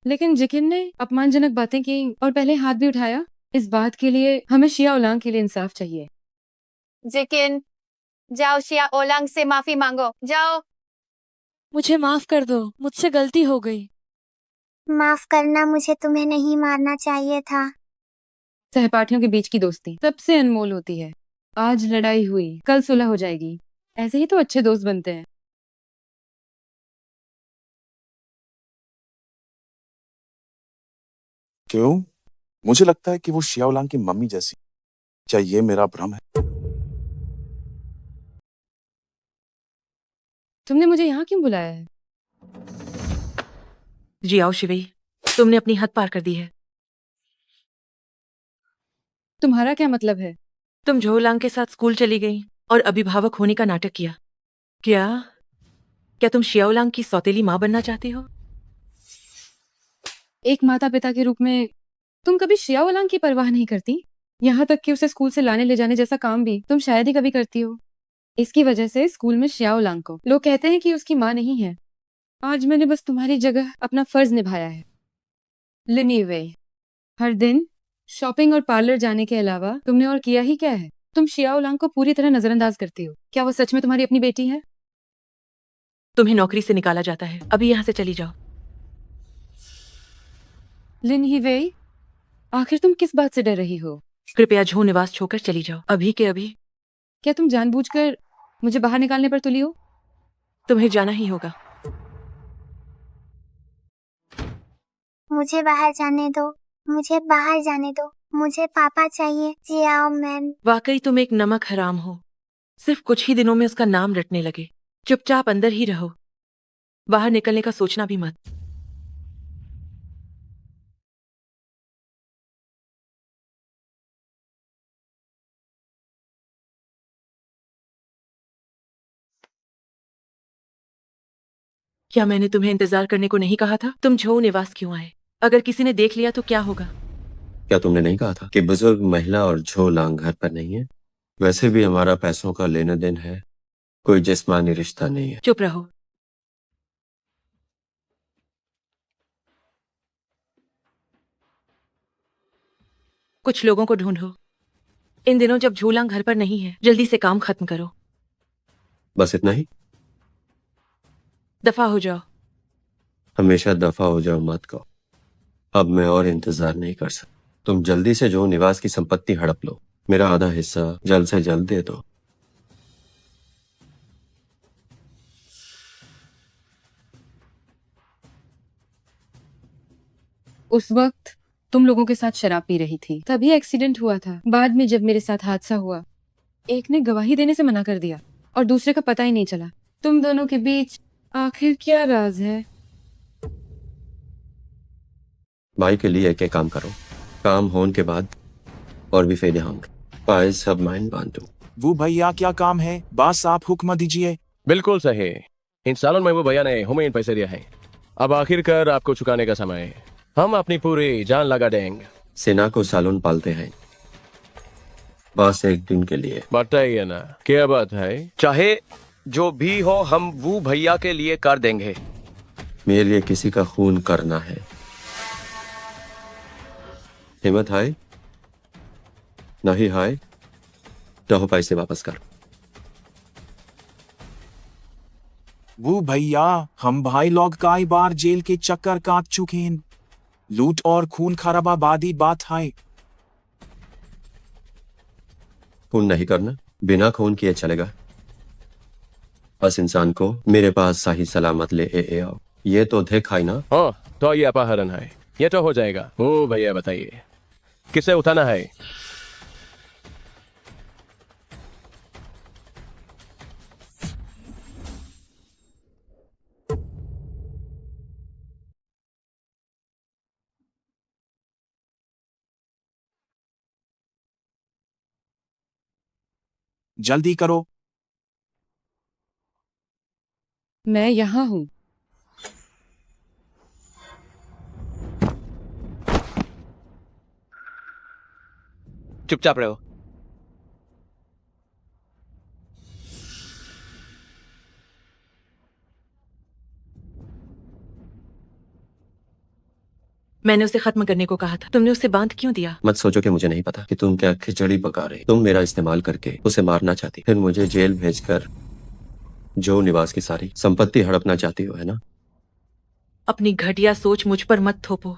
लेकिन जिकिन ने अपमानजनक बातें की और पहले हाथ भी उठाया। इस बात के लिए हमें शियाओलांग के लिए इंसाफ चाहिए। जिकिन, जाओ शिया ओलांग से माफी मांगो, जाओ। मुझे माफ कर दो, मुझसे गलती हो गई। माफ करना, मुझे तुम्हें नहीं मारना चाहिए था। सहपाठियों के बीच की दोस्ती सबसे अनमोल होती है। आज लड़ाई हुई, कल सुलह हो जाएगी। ऐसे ही तो अच्छे दोस्त बनते हैं। क्यों? मुझे लगता है कि वो शियाओलांग की मम्मी जैसी। क्या ये मेरा भ्रम है? तुमने मुझे यहाँ क्यों बुलाया है? जी आओ शिवई, तुमने अपनी हद पार कर दी है। तुम्हारा क्या मतलब है? तुम झोलांग के साथ स्कूल चली गई और अभिभावक होने का नाटक किया। क्या क्या तुम शियाओलांग की सौतेली माँ बनना चाहती हो? एक माता पिता के रूप में तुम कभी शियाओलांग की परवाह नहीं करती? यहाँ तक कि उसे स्कूल से लाने ले जाने जैसा काम भी तुम शायद ही कभी करती हो। इसकी वजह से स्कूल में शियाओलांग को लोग कहते हैं कि उसकी माँ नहीं है। आज मैंने बस तुम्हारी जगह अपना फर्ज निभाया है। लिनी वे, हर दिन शॉपिंग और पार्लर जाने के अलावा तुमने और किया ही क्या है? तुम शियाओलांग को पूरी तरह नजरअंदाज करती हो। क्या वो सच में तुम्हारी अपनी बेटी है? तुम्हें नौकरी से निकाला जाता है, अभी यहाँ से चली जाओ। लिन ही वे, आखिर तुम किस बात से डर रही हो? कृपया झो निवास छोड़कर चली जाओ, अभी के अभी। क्या तुम जानबूझकर मुझे बाहर निकालने पर तुली हो? तुम्हें जाना ही होगा। मुझे बाहर जाने दो, मुझे बाहर जाने दो, मुझे पापा चाहिए। जियाओ मैम। वाकई तुम एक नमक हराम हो। सिर्फ कुछ ही दिनों में उसका नाम रटने लगे। चुपचाप अंदर ही रहो, बाहर निकलने का सोचना भी मत। क्या मैंने तुम्हें इंतजार करने को नहीं कहा था? तुम झो निवास क्यों आए? अगर किसी ने देख लिया तो क्या होगा? क्या तुमने नहीं कहा था कि बुजुर्ग महिला और झो लांग घर पर नहीं है? वैसे भी हमारा पैसों का लेना देन है, कोई जिस्मानी रिश्ता नहीं है। चुप रहो। कुछ लोगों को ढूंढो। इन दिनों जब झूलांग घर पर नहीं है, जल्दी से काम खत्म करो। बस इतना ही? दफा हो जाओ। हमेशा दफा हो जाओ मत कहो। अब मैं और इंतजार नहीं कर सकता। तुम जल्दी से जो निवास की संपत्ति हड़प लो, मेरा आधा हिस्सा जल्द से जल्द दे दो। उस वक्त तुम लोगों के साथ शराब पी रही थी, तभी एक्सीडेंट हुआ था। बाद में जब मेरे साथ हादसा हुआ, एक ने गवाही देने से मना कर दिया और दूसरे का पता ही नहीं चला। तुम दोनों के बीच आखिर क्या राज है? भाई के लिए एक एक काम करो, काम होने के बाद और भी फायदे होंगे। पाए सब माइन बांधो। वो भैया क्या काम है? बस आप हुक्म दीजिए। बिल्कुल सही। इन सालों में वो भैया ने हमें इन पैसे दिया है, अब आखिरकार आपको चुकाने का समय है। हम अपनी पूरी जान लगा देंगे। सेना को सालों पालते हैं, बस एक दिन के लिए। बताइए ना, क्या बात है? चाहे जो भी हो, हम वो भैया के लिए कर देंगे। मेरे लिए किसी का खून करना है। हिम्मत है? नहीं है तो पैसे वापस कर। वो भैया, हम भाई लोग कई बार जेल के चक्कर काट चुके हैं। लूट और खून खराबा बादी बात है। खून नहीं करना, बिना खून किए चलेगा। बस इंसान को मेरे पास सही सलामत ले ए आओ। ये तो देखा ही ना। हाँ, तो ये अपहरण है, ये तो हो जाएगा। ओ भैया बताइए, किसे उठाना है? जल्दी करो। मैं यहाँ हूँ। चुपचाप रहो। मैंने उसे खत्म करने को कहा था, तुमने उसे बांध क्यों दिया? मत सोचो कि मुझे नहीं पता कि तुम क्या खिचड़ी पका रहे। तुम मेरा इस्तेमाल करके उसे मारना चाहती, फिर मुझे जेल भेजकर जो निवास की सारी संपत्ति हड़पना चाहती हो, है ना? अपनी घटिया सोच मुझ पर मत थोपो।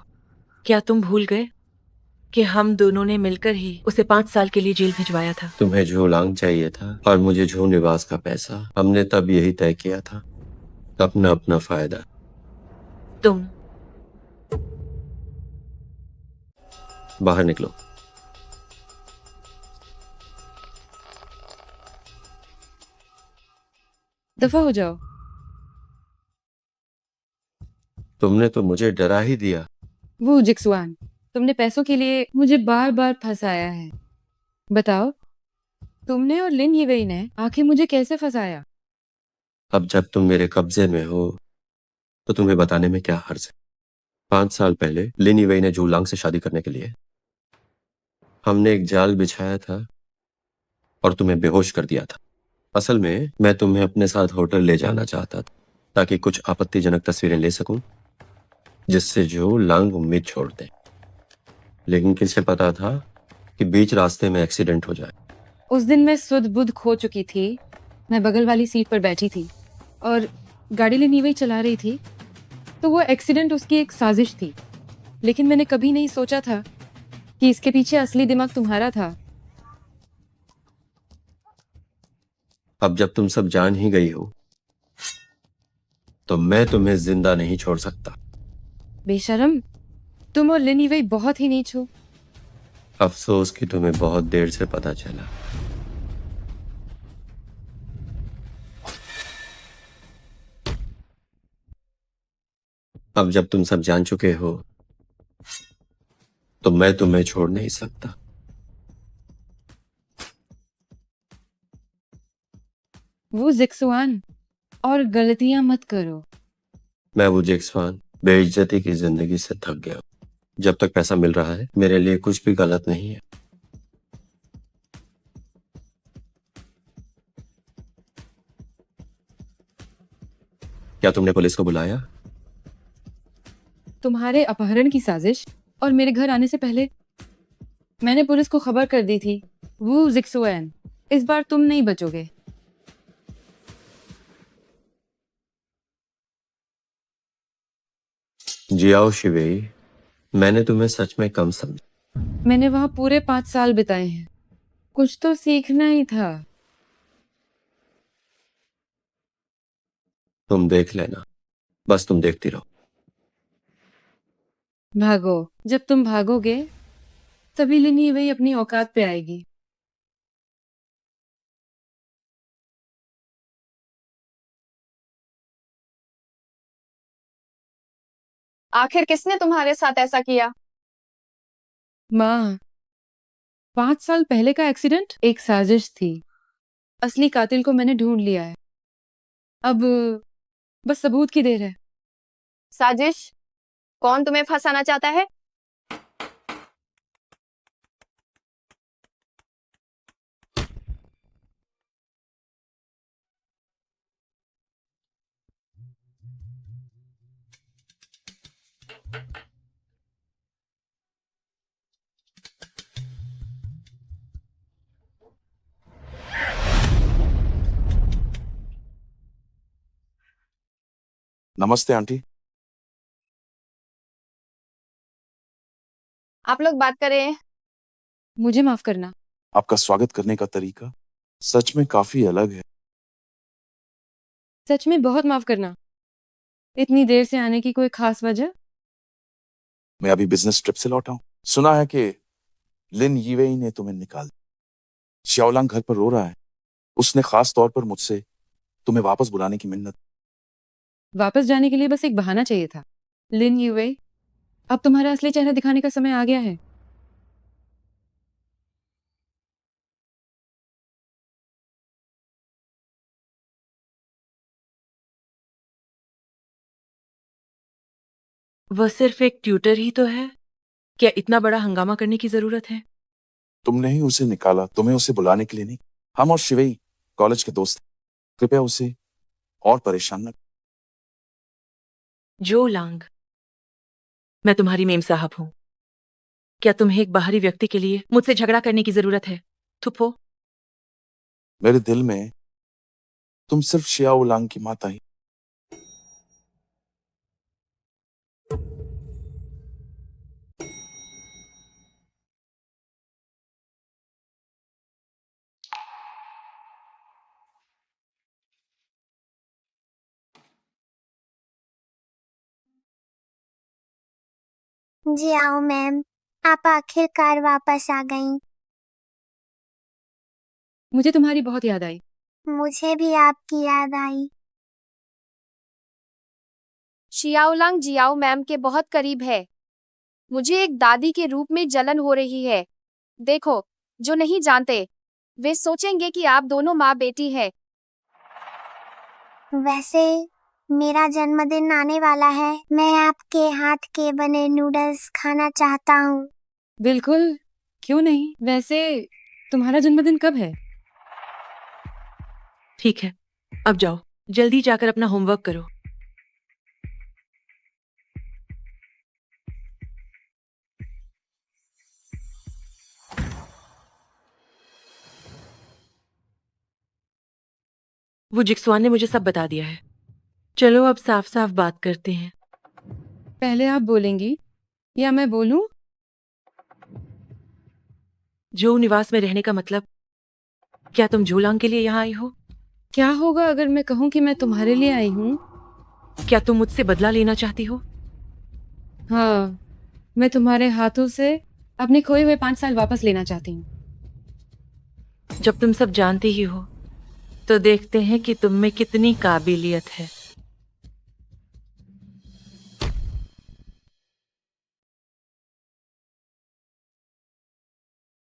क्या तुम भूल गए कि हम दोनों ने मिलकर ही उसे 5 साल के लिए जेल भिजवाया था? तुम्हें झो लांग चाहिए था और मुझे झो निवास का पैसा। हमने तब यही तय किया था, अपना अपना फायदा। तुम बाहर निकलो। दफा हो जाओ। तुमने तो मुझे डरा ही दिया। वो जिक्सुआन, तुमने पैसों के लिए मुझे बार बार फंसाया है। बताओ, तुमने और लिन यीवेई ने आखिर मुझे कैसे फंसाया? अब जब तुम मेरे कब्जे में हो तो तुम्हें बताने में क्या हर्ज है। 5 साल पहले लिन यीवेई ने जू लांग से शादी करने के लिए हमने एक जाल बिछाया था और तुम्हें बेहोश कर दिया था। असल में मैं तुम्हें अपने साथ होटल ले जाना चाहता था ताकि कुछ आपत्तिजनक तस्वीरें ले सकूं जिससे जो लांग उम्मीद छोड़ दे, लेकिन किसे पता था कि बीच रास्ते में एक्सीडेंट हो जाए। उस दिन मैं सुध बुध खो चुकी थी। मैं बगल वाली सीट पर बैठी थी और गाड़ी लेनी वही चला रही थी, तो वो एक्सीडेंट उसकी एक साजिश थी। लेकिन मैंने कभी नहीं सोचा था कि इसके पीछे असली दिमाग तुम्हारा था। अब जब तुम सब जान ही गई हो तो मैं तुम्हें जिंदा नहीं छोड़ सकता। बेशरम, तुम और लिन यीवेई बहुत ही नीच हो। अफसोस कि तुम्हें बहुत देर से पता चला। अब जब तुम सब जान चुके हो तो मैं तुम्हें छोड़ नहीं सकता। वो जिक्सुआन, और गलतियां मत करो। मैं वो जिक्सवान बेइज्जती की जिंदगी से थक गया हूं। जब तक पैसा मिल रहा है मेरे लिए कुछ भी गलत नहीं है। क्या तुमने पुलिस को बुलाया? तुम्हारे अपहरण की साजिश और मेरे घर आने से पहले मैंने पुलिस को खबर कर दी थी। वो जिक्सुआन, इस बार तुम नहीं बचोगे। जियाओ शिवेई, मैंने तुम्हें सच में कम समझा। मैंने वहां पूरे 5 साल बिताए हैं। कुछ तो सीखना ही था। तुम देख लेना, बस तुम देखती रहो। भागो। जब तुम भागोगे तभी लिन यीवेई अपनी औकात पे आएगी। आखिर किसने तुम्हारे साथ ऐसा किया? माँ, 5 साल पहले का एक्सीडेंट एक साजिश थी। असली कातिल को मैंने ढूंढ लिया है। अब बस सबूत की देर है। साजिश? कौन तुम्हें फंसाना चाहता है? नमस्ते आंटी। आप लोग बात करें। मुझे माफ करना। आपका स्वागत करने का तरीका सच में काफी अलग है। सच में बहुत माफ करना। इतनी देर से आने की कोई खास वजह? मैं अभी बिजनेस ट्रिप से लौटा हूँ। सुना है कि लिन यीवेई ने तुम्हें निकाल दिया। शाओलांग घर पर रो रहा है। उसने खास तौर पर मुझसे तुम्हें वापस बुलाने की मिन्नत। वापस जाने के लिए बस एक बहाना चाहिए था। लिन यीवेई, अब तुम्हारा असली चेहरा दिखाने का समय आ गया है। वह सिर्फ एक ट्यूटर ही तो है। क्या इतना बड़ा हंगामा करने की जरूरत है? तुमने ही उसे निकाला, तुम्हें उसे बुलाने के लिए नहीं। हम और शिवेई कॉलेज के दोस्त हैं। कृपया उसे और परेशान न। जो लांग, मैं तुम्हारी मेम साहब हूं। क्या तुम्हें एक बाहरी व्यक्ति के लिए मुझसे झगड़ा करने की जरूरत है? थुपो। मेरे दिल में तुम सिर्फ शियाओलांग की माता ही। जी आओ मैम, आप आखिरकार वापस आ गईं। मुझे तुम्हारी बहुत याद आई। मुझे भी आपकी याद आई। शियाओलांग जियाओ मैम के बहुत करीब है। मुझे एक दादी के रूप में जलन हो रही है। देखो, जो नहीं जानते वे सोचेंगे कि आप दोनों माँ बेटी हैं। वैसे मेरा जन्मदिन आने वाला है, मैं आपके हाथ के बने नूडल्स खाना चाहता हूँ। बिल्कुल, क्यों नहीं। वैसे तुम्हारा जन्मदिन कब है? ठीक है, अब जाओ, जल्दी जाकर अपना होमवर्क करो। वो जिक्सुआन ने मुझे सब बता दिया है। चलो अब साफ साफ बात करते हैं। पहले आप बोलेंगी या मैं बोलूं? जो निवास में रहने का मतलब, क्या तुम जोलांग के लिए यहाँ आई हो? क्या होगा अगर मैं कहूं कि मैं तुम्हारे लिए आई हूँ? क्या तुम मुझसे बदला लेना चाहती हो? हाँ, मैं तुम्हारे हाथों से अपने खोए हुए 5 साल वापस लेना चाहती हूँ। जब तुम सब जानती ही हो, तो देखते हैं कि तुम में कितनी काबिलियत है।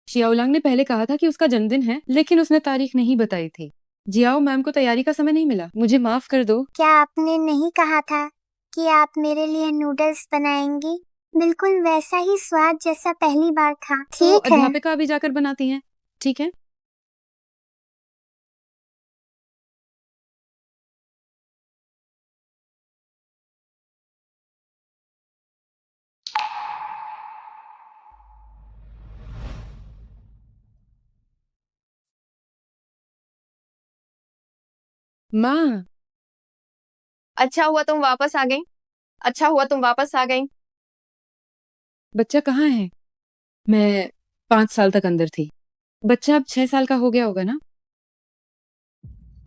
शियाओलांग ने पहले कहा था कि उसका जन्मदिन है, लेकिन उसने तारीख नहीं बताई थी। जियाओ मैम को तैयारी का समय नहीं मिला। मुझे माफ कर दो। क्या आपने नहीं कहा था कि आप मेरे लिए नूडल्स बनाएंगी? बिल्कुल वैसा ही स्वाद जैसा पहली बार था। तो ठीक है। अध्यापिका अभी जाकर बनाती हैं। ठीक है। माँ, अच्छा हुआ तुम वापस आ गई। अच्छा हुआ तुम वापस आ गई। बच्चा कहाँ है? मैं 5 साल तक अंदर थी। बच्चा अब 6 साल का हो गया होगा ना?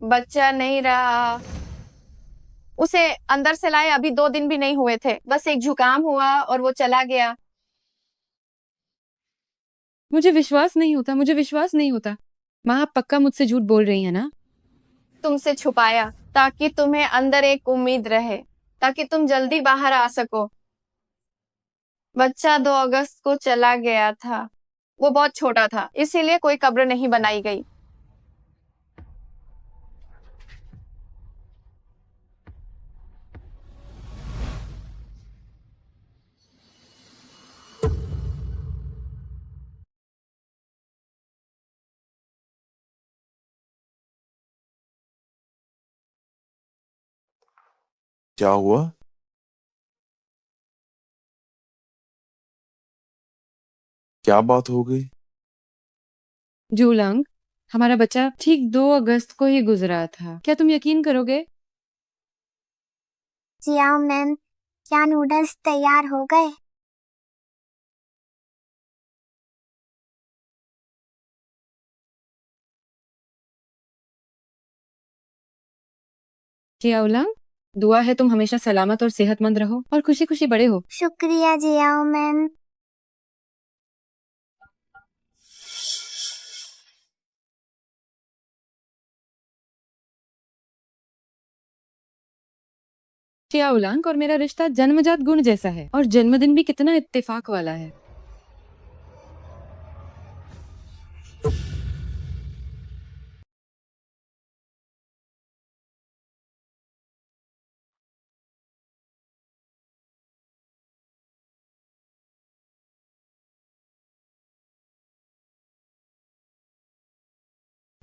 बच्चा नहीं रहा। उसे अंदर से लाए अभी 2 दिन भी नहीं हुए थे। बस एक जुकाम हुआ और वो चला गया। मुझे विश्वास नहीं होता, मुझे विश्वास नहीं होता। माँ, आप पक्का मुझसे झूठ बोल रही हैं ना? तुमसे छुपाया ताकि तुम्हें अंदर एक उम्मीद रहे, ताकि तुम जल्दी बाहर आ सको। बच्चा 2 अगस्त को चला गया था। वो बहुत छोटा था, इसीलिए कोई कब्र नहीं बनाई गई। क्या हुआ? क्या बात हो गई? जूलंग, हमारा बच्चा ठीक 2 अगस्त को ही गुजरा था। क्या तुम यकीन करोगे? जियाओ मैम, क्या नूडल्स तैयार हो गए? जियाओलांग, दुआ है तुम हमेशा सलामत और सेहतमंद रहो और खुशी खुशी बड़े हो। शुक्रिया जियाओ मैम। जियाओलांग और मेरा रिश्ता जन्मजात गुण जैसा है, और जन्मदिन भी कितना इत्तेफाक वाला है।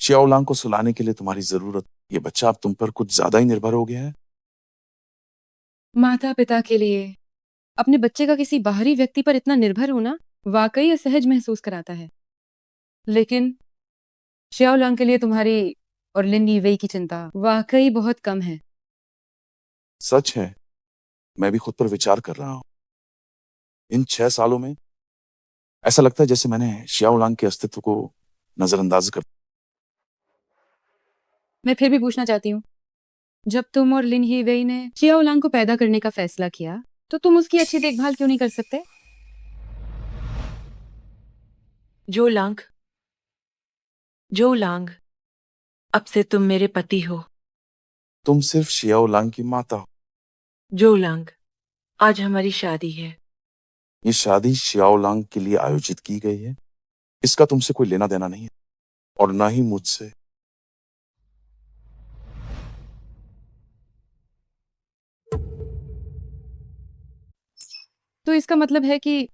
शियाओलांग को सुलाने के लिए तुम्हारी जरूरत, ये बच्चा अब तुम पर कुछ ज्यादा ही निर्भर हो गया है। माता पिता के लिए अपने बच्चे का किसी बाहरी व्यक्ति पर इतना निर्भर होना वाकई असहज महसूस कराता है। लेकिन शियाओलांग के लिए तुम्हारी और लिन यीवेई की चिंता वाकई बहुत कम है। सच है, मैं भी खुद पर विचार कर रहा हूँ। इन 6 सालों में ऐसा लगता है जैसे मैंने शियाओलांग के अस्तित्व को नजरअंदाज कर। मैं फिर भी पूछना चाहती हूँ, जब तुम और लिन यीवेई ने शियाओलांग को पैदा करने का फैसला किया, तो तुम उसकी अच्छी देखभाल क्यों नहीं कर सकते? जोलांग, जोलांग, अब से तुम मेरे पति हो। तुम सिर्फ शियाओलांग की माता हो। जोलांग, आज हमारी शादी है। ये शादी शियाओलांग के लिए आयोजित की गई है। इसका तुमसे कोई लेना देना नहीं है, और ना ही मुझसे। तो इसका मतलब है कि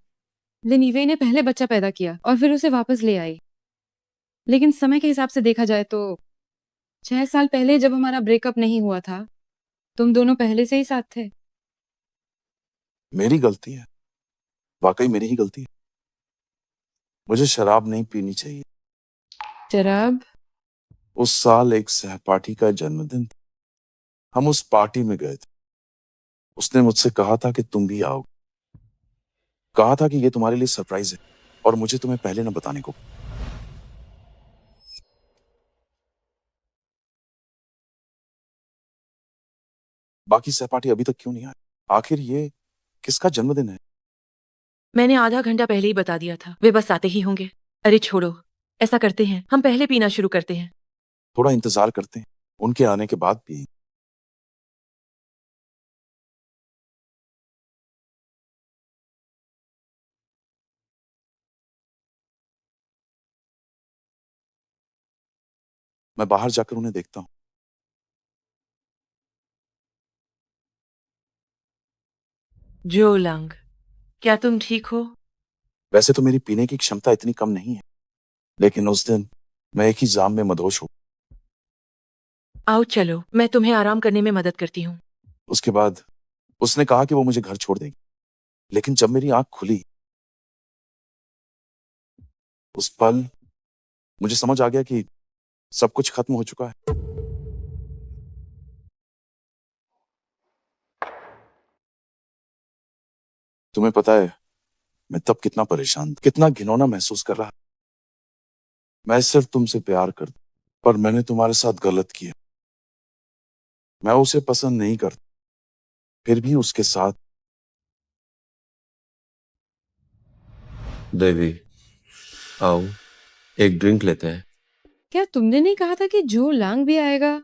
लेनीवे ने पहले बच्चा पैदा किया और फिर उसे वापस ले आई। लेकिन समय के हिसाब से देखा जाए तो 6 साल पहले जब हमारा ब्रेकअप नहीं हुआ था, तुम दोनों पहले से ही साथ थे। मेरी गलती है, वाकई मेरी ही गलती है। मुझे शराब नहीं पीनी चाहिए। शराब? उस साल एक सहपाठी का जन्मदिन था। हम उस पार्टी में गए थे। उसने मुझसे कहा था कि तुम भी आओ। कहा था कि ये तुम्हारे लिए सरप्राइज है और मुझे तुम्हें पहले न बताने को। बाकी सहपाठी अभी तक क्यों नहीं आए? आखिर ये किसका जन्मदिन है? मैंने आधा घंटा पहले ही बता दिया था, वे बस आते ही होंगे। अरे छोड़ो, ऐसा करते हैं, हम पहले पीना शुरू करते हैं। थोड़ा इंतजार करते हैं, उनके आने के बाद भी। मैं बाहर जाकर उन्हें देखता हूँ। जो लंग, क्या तुम ठीक हो? वैसे तो मेरी पीने की क्षमता इतनी कम नहीं है, लेकिन उस दिन मैं एक ही जाम में मदहोश हूँ। आओ चलो, मैं तुम्हें आराम करने में मदद करती हूँ। उसके बाद उसने कहा कि वो मुझे घर छोड़ देगी, लेकिन जब मेरी आंख खुली उस पल मुझे समझ आ गया कि सब कुछ खत्म हो चुका है। तुम्हें पता है मैं तब कितना परेशान था, कितना घिनौना महसूस कर रहा। मैं सिर्फ तुमसे प्यार करता, पर मैंने तुम्हारे साथ गलत किया। मैं उसे पसंद नहीं करता, फिर भी उसके साथ। देवी, आओ एक ड्रिंक लेते हैं। क्या तुमने नहीं कहा था कि जो लांग भी आएगा?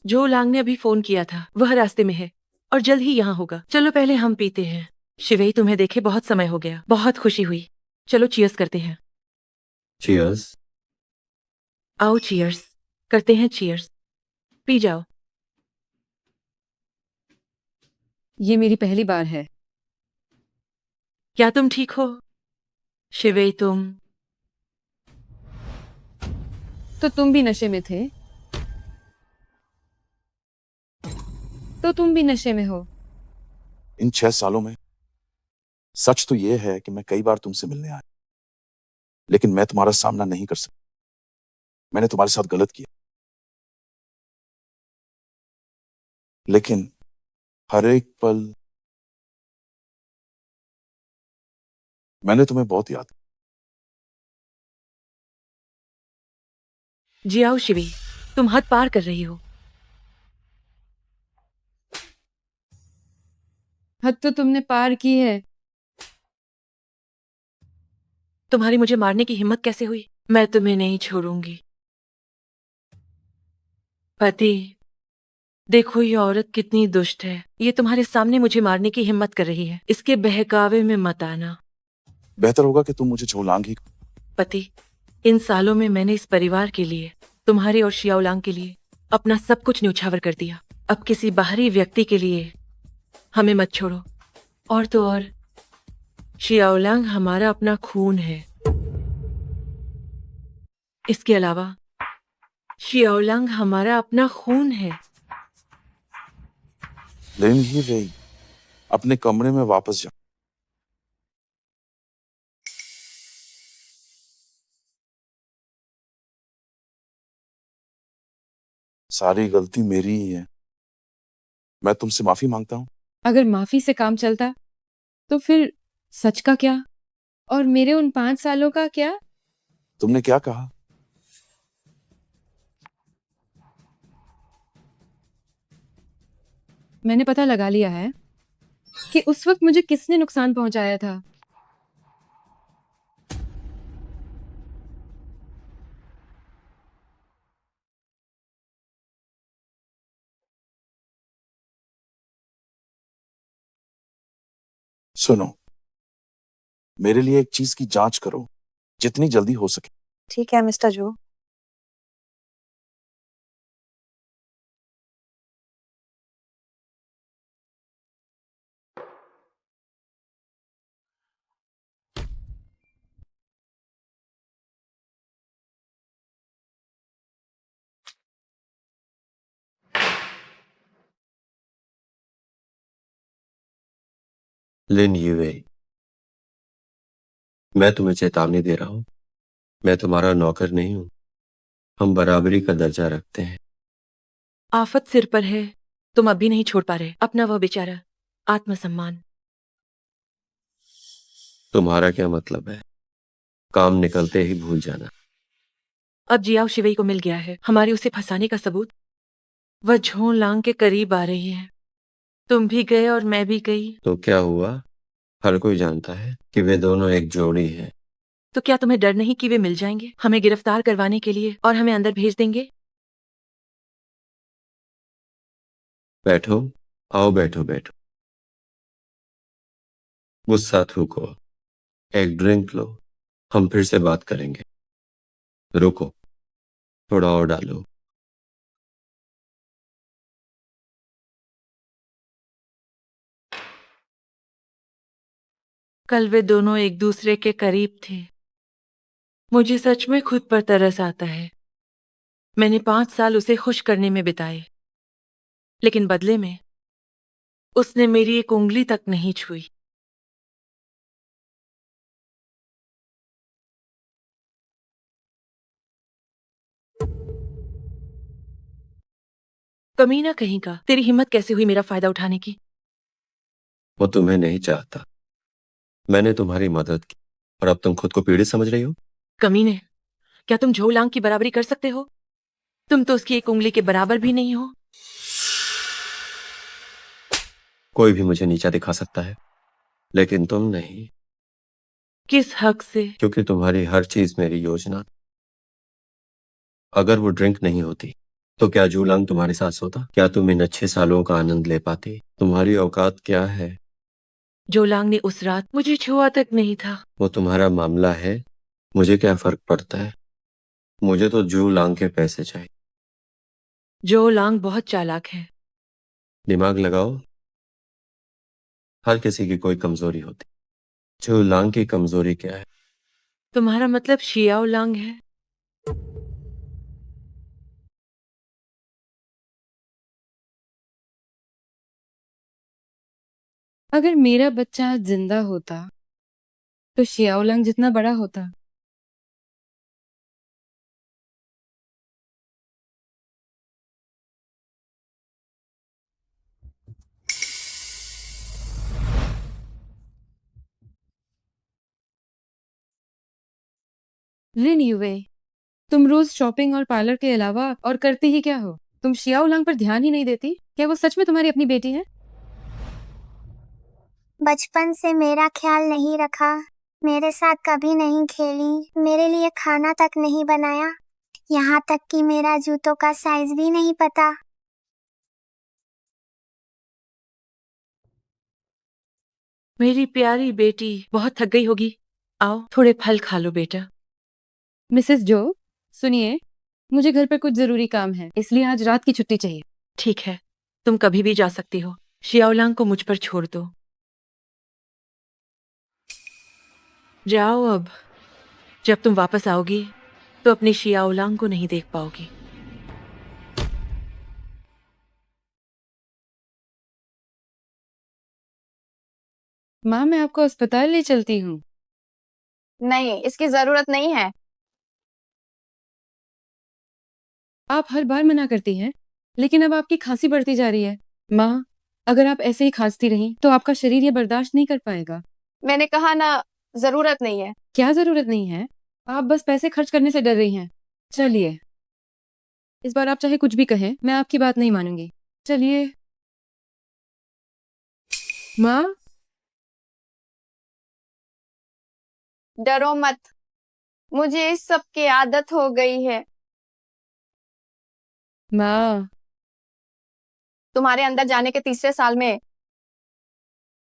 जो लांग ने अभी फोन किया था, वह रास्ते में है और जल्द ही यहाँ होगा। चलो पहले हम पीते हैं। शिवेई, तुम्हें देखे बहुत समय हो गया, बहुत खुशी हुई। चलो चीयर्स करते हैं। चीयर्स। आओ चीयर्स करते हैं, चीयर्स। पी जाओ। ये मेरी पहली बार है। क्या तुम ठीक हो? शिवेई, तो तुम भी नशे में थे? तो तुम भी नशे में हो? इन 6 सालों में सच तो यह है कि मैं कई बार तुमसे मिलने आया, लेकिन मैं तुम्हारा सामना नहीं कर सका। मैंने तुम्हारे साथ गलत किया, लेकिन हर एक पल मैंने तुम्हें बहुत याद किया। जियाओ शिवी, तुम हद पार कर रही हो। हद तो तुमने पार की है। तुम्हारी मुझे मारने की हिम्मत कैसे हुई? मैं तुम्हें नहीं छोड़ूंगी। पति, देखो ये औरत कितनी दुष्ट है। ये तुम्हारे सामने मुझे मारने की हिम्मत कर रही है। इसके बहकावे में मत आना। बेहतर होगा कि तुम मुझे छोलांग ही। पति, इन सालों में मैंने इस परिवार के लिए, तुम्हारे और शियाओलांग के लिए अपना सब कुछ न्यौछावर कर दिया। अब किसी बाहरी व्यक्ति के लिए हमें मत छोड़ो। और तो और, शियाओलांग हमारा अपना खून है। इसके अलावा शियाओलांग हमारा अपना खून है। लेन ही वे अपने कमरे में वापस जा। सारी गलती मेरी ही है। मैं तुमसे माफी मांगता हूँ। अगर माफी से काम चलता तो फिर सच का क्या? और मेरे उन 5 सालों का क्या? तुमने क्या कहा? मैंने पता लगा लिया है कि उस वक्त मुझे किसने नुकसान पहुंचाया था। सुनो, मेरे लिए एक चीज की जांच करो, जितनी जल्दी हो सके। ठीक है मिस्टर जो। लिन यूए, मैं तुम्हें चेतावनी दे रहा हूं, मैं तुम्हारा नौकर नहीं हूं। हम बराबरी का दर्जा रखते हैं। आफत सिर पर है, तुम अभी नहीं छोड़ पा रहे अपना वह बेचारा आत्मसम्मान। तुम्हारा क्या मतलब है? काम निकलते ही भूल जाना। अब जियाओ शिवई को मिल गया है हमारे उसे फंसाने का सबूत। वह झों लांग के करीब आ रही है। तुम भी गए और मैं भी गई। तो क्या हुआ? हर कोई जानता है कि वे दोनों एक जोड़ी है। तो क्या तुम्हें डर नहीं कि वे मिल जाएंगे हमें गिरफ्तार करवाने के लिए और हमें अंदर भेज देंगे? बैठो, आओ बैठो बैठो। गुस्सा थूको, एक ड्रिंक लो, हम फिर से बात करेंगे। रुको, थोड़ा और डालो। कल वे दोनों एक दूसरे के करीब थे। मुझे सच में खुद पर तरस आता है। मैंने 5 साल उसे खुश करने में बिताए, लेकिन बदले में उसने मेरी एक उंगली तक नहीं छुई। कमीना कहीं का, तेरी हिम्मत कैसे हुई मेरा फायदा उठाने की? वो तुम्हें नहीं चाहता। मैंने तुम्हारी मदद की और अब तुम खुद को पीड़ित समझ रही हो। कमीने, क्या तुम झों लांग की बराबरी कर सकते हो? तुम तो उसकी एक उंगली के बराबर भी नहीं हो। कोई भी मुझे नीचा दिखा सकता है, लेकिन तुम नहीं। किस हक से? क्योंकि तुम्हारी हर चीज मेरी योजना। अगर वो ड्रिंक नहीं होती तो क्या जूलांग तुम्हारे साथ सोता? क्या तुम इन अच्छे सालों का आनंद ले पाती? तुम्हारी औकात क्या है? झों लांग ने उस रात मुझे छुआ तक नहीं था। वो तुम्हारा मामला है, मुझे क्या फर्क पड़ता है? मुझे तो जूलांग के पैसे चाहिए। झों लांग बहुत चालाक है। दिमाग लगाओ, हर किसी की कोई कमजोरी होती। जूलांग की कमजोरी क्या है? तुम्हारा मतलब शियाओ लांग है? अगर मेरा बच्चा आज जिंदा होता तो शियाओलंग जितना बड़ा होता। लिन यूवे, तुम रोज शॉपिंग और पार्लर के अलावा और करती ही क्या हो? तुम शियाओलंग पर ध्यान ही नहीं देती? क्या वो सच में तुम्हारी अपनी बेटी है? बचपन से मेरा ख्याल नहीं रखा, मेरे साथ कभी नहीं खेली, मेरे लिए खाना तक नहीं बनाया, यहाँ तक कि मेरा जूतों का साइज भी नहीं पता। मेरी प्यारी बेटी बहुत थक गई होगी। आओ थोड़े फल खा लो बेटा। मिसेस जो, सुनिए, मुझे घर पर कुछ जरूरी काम है, इसलिए आज रात की छुट्टी चाहिए। ठीक है, तुम कभी भी जा सकती हो। शियाओलांग को मुझ पर छोड़ दो। जाओ अब। जब तुम वापस आओगी तो अपनी शियाओलांग को नहीं देख पाओगी। माँ, मैं आपको अस्पताल ले चलती हूँ। नहीं, इसकी जरूरत नहीं है। आप हर बार मना करती हैं, लेकिन अब आपकी खांसी बढ़ती जा रही है। माँ, अगर आप ऐसे ही खांसती रहीं तो आपका शरीर ये बर्दाश्त नहीं कर पाएगा। मैंने कहा ना, जरूरत नहीं है। क्या जरूरत नहीं है? आप बस पैसे खर्च करने से डर रही हैं। चलिए, इस बार आप चाहे कुछ भी कहें, मैं आपकी बात नहीं मानूंगी। चलिए। माँ, डरो मत, मुझे इस सब की आदत हो गई है। माँ, तुम्हारे अंदर जाने के तीसरे साल में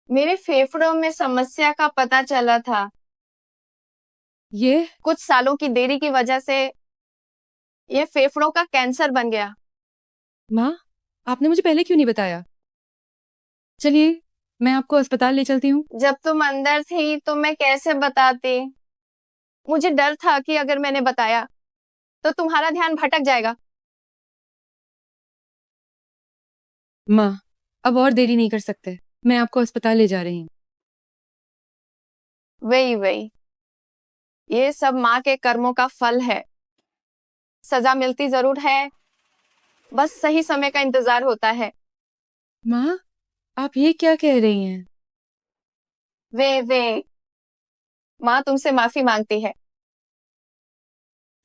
मेरे फेफड़ों में समस्या का पता चला था। ये कुछ सालों की देरी की वजह से ये फेफड़ों का कैंसर बन गया। माँ, आपने मुझे पहले क्यों नहीं बताया? चलिए, मैं आपको अस्पताल ले चलती हूँ। जब तुम अंदर थी तो मैं कैसे बताती? मुझे डर था कि अगर मैंने बताया तो तुम्हारा ध्यान भटक जाएगा। माँ, अब और देरी नहीं कर सकते, मैं आपको अस्पताल ले जा रही हूँ। वही वही, ये सब माँ के कर्मों का फल है। सजा मिलती जरूर है, बस सही समय का इंतजार होता है। माँ, आप ये क्या कह रही हैं? वे माँ तुमसे माफी मांगती है।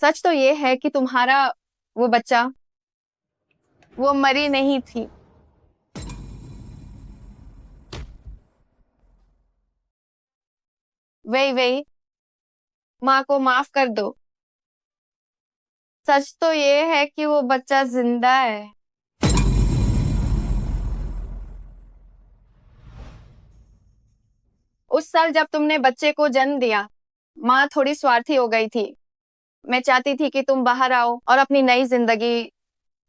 सच तो ये है कि तुम्हारा वो बच्चा, वो मरी नहीं थी। वही माँ को माफ कर दो। सच तो ये है कि वो बच्चा जिंदा है। उस साल जब तुमने बच्चे को जन्म दिया, माँ थोड़ी स्वार्थी हो गई थी। मैं चाहती थी कि तुम बाहर आओ और अपनी नई जिंदगी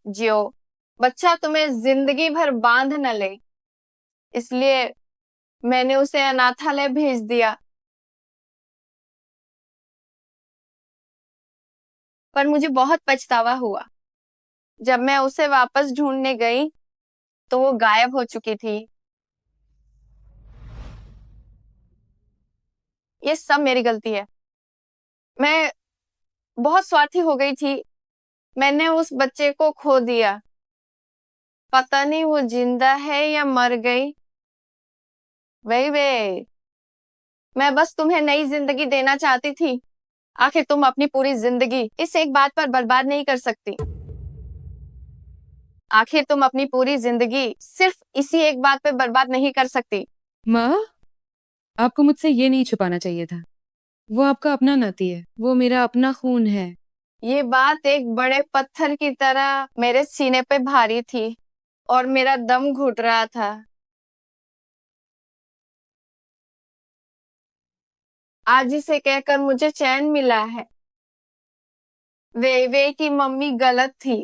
जियो, बच्चा तुम्हें जिंदगी भर बांध न ले। इसलिए मैंने उसे अनाथालय भेज दिया। पर मुझे बहुत पछतावा हुआ। जब मैं उसे वापस ढूंढने गई तो वो गायब हो चुकी थी। ये सब मेरी गलती है। मैं बहुत स्वार्थी हो गई थी। मैंने उस बच्चे को खो दिया। पता नहीं वो जिंदा है या मर गई। वे मैं बस तुम्हें नई जिंदगी देना चाहती थी। आखिर तुम अपनी पूरी जिंदगी इस एक बात पर बर्बाद नहीं कर सकती। आखिर तुम अपनी पूरी जिंदगी सिर्फ इसी एक बात पे बर्बाद नहीं कर सकती। माँ, आपको मुझसे ये नहीं छुपाना चाहिए था। वो आपका अपना नाती है, वो मेरा अपना खून है। ये बात एक बड़े पत्थर की तरह मेरे सीने पे भारी थी और मेरा दम घुट रहा था। आज इसे कहकर मुझे चैन मिला है। वे की मम्मी गलत थी।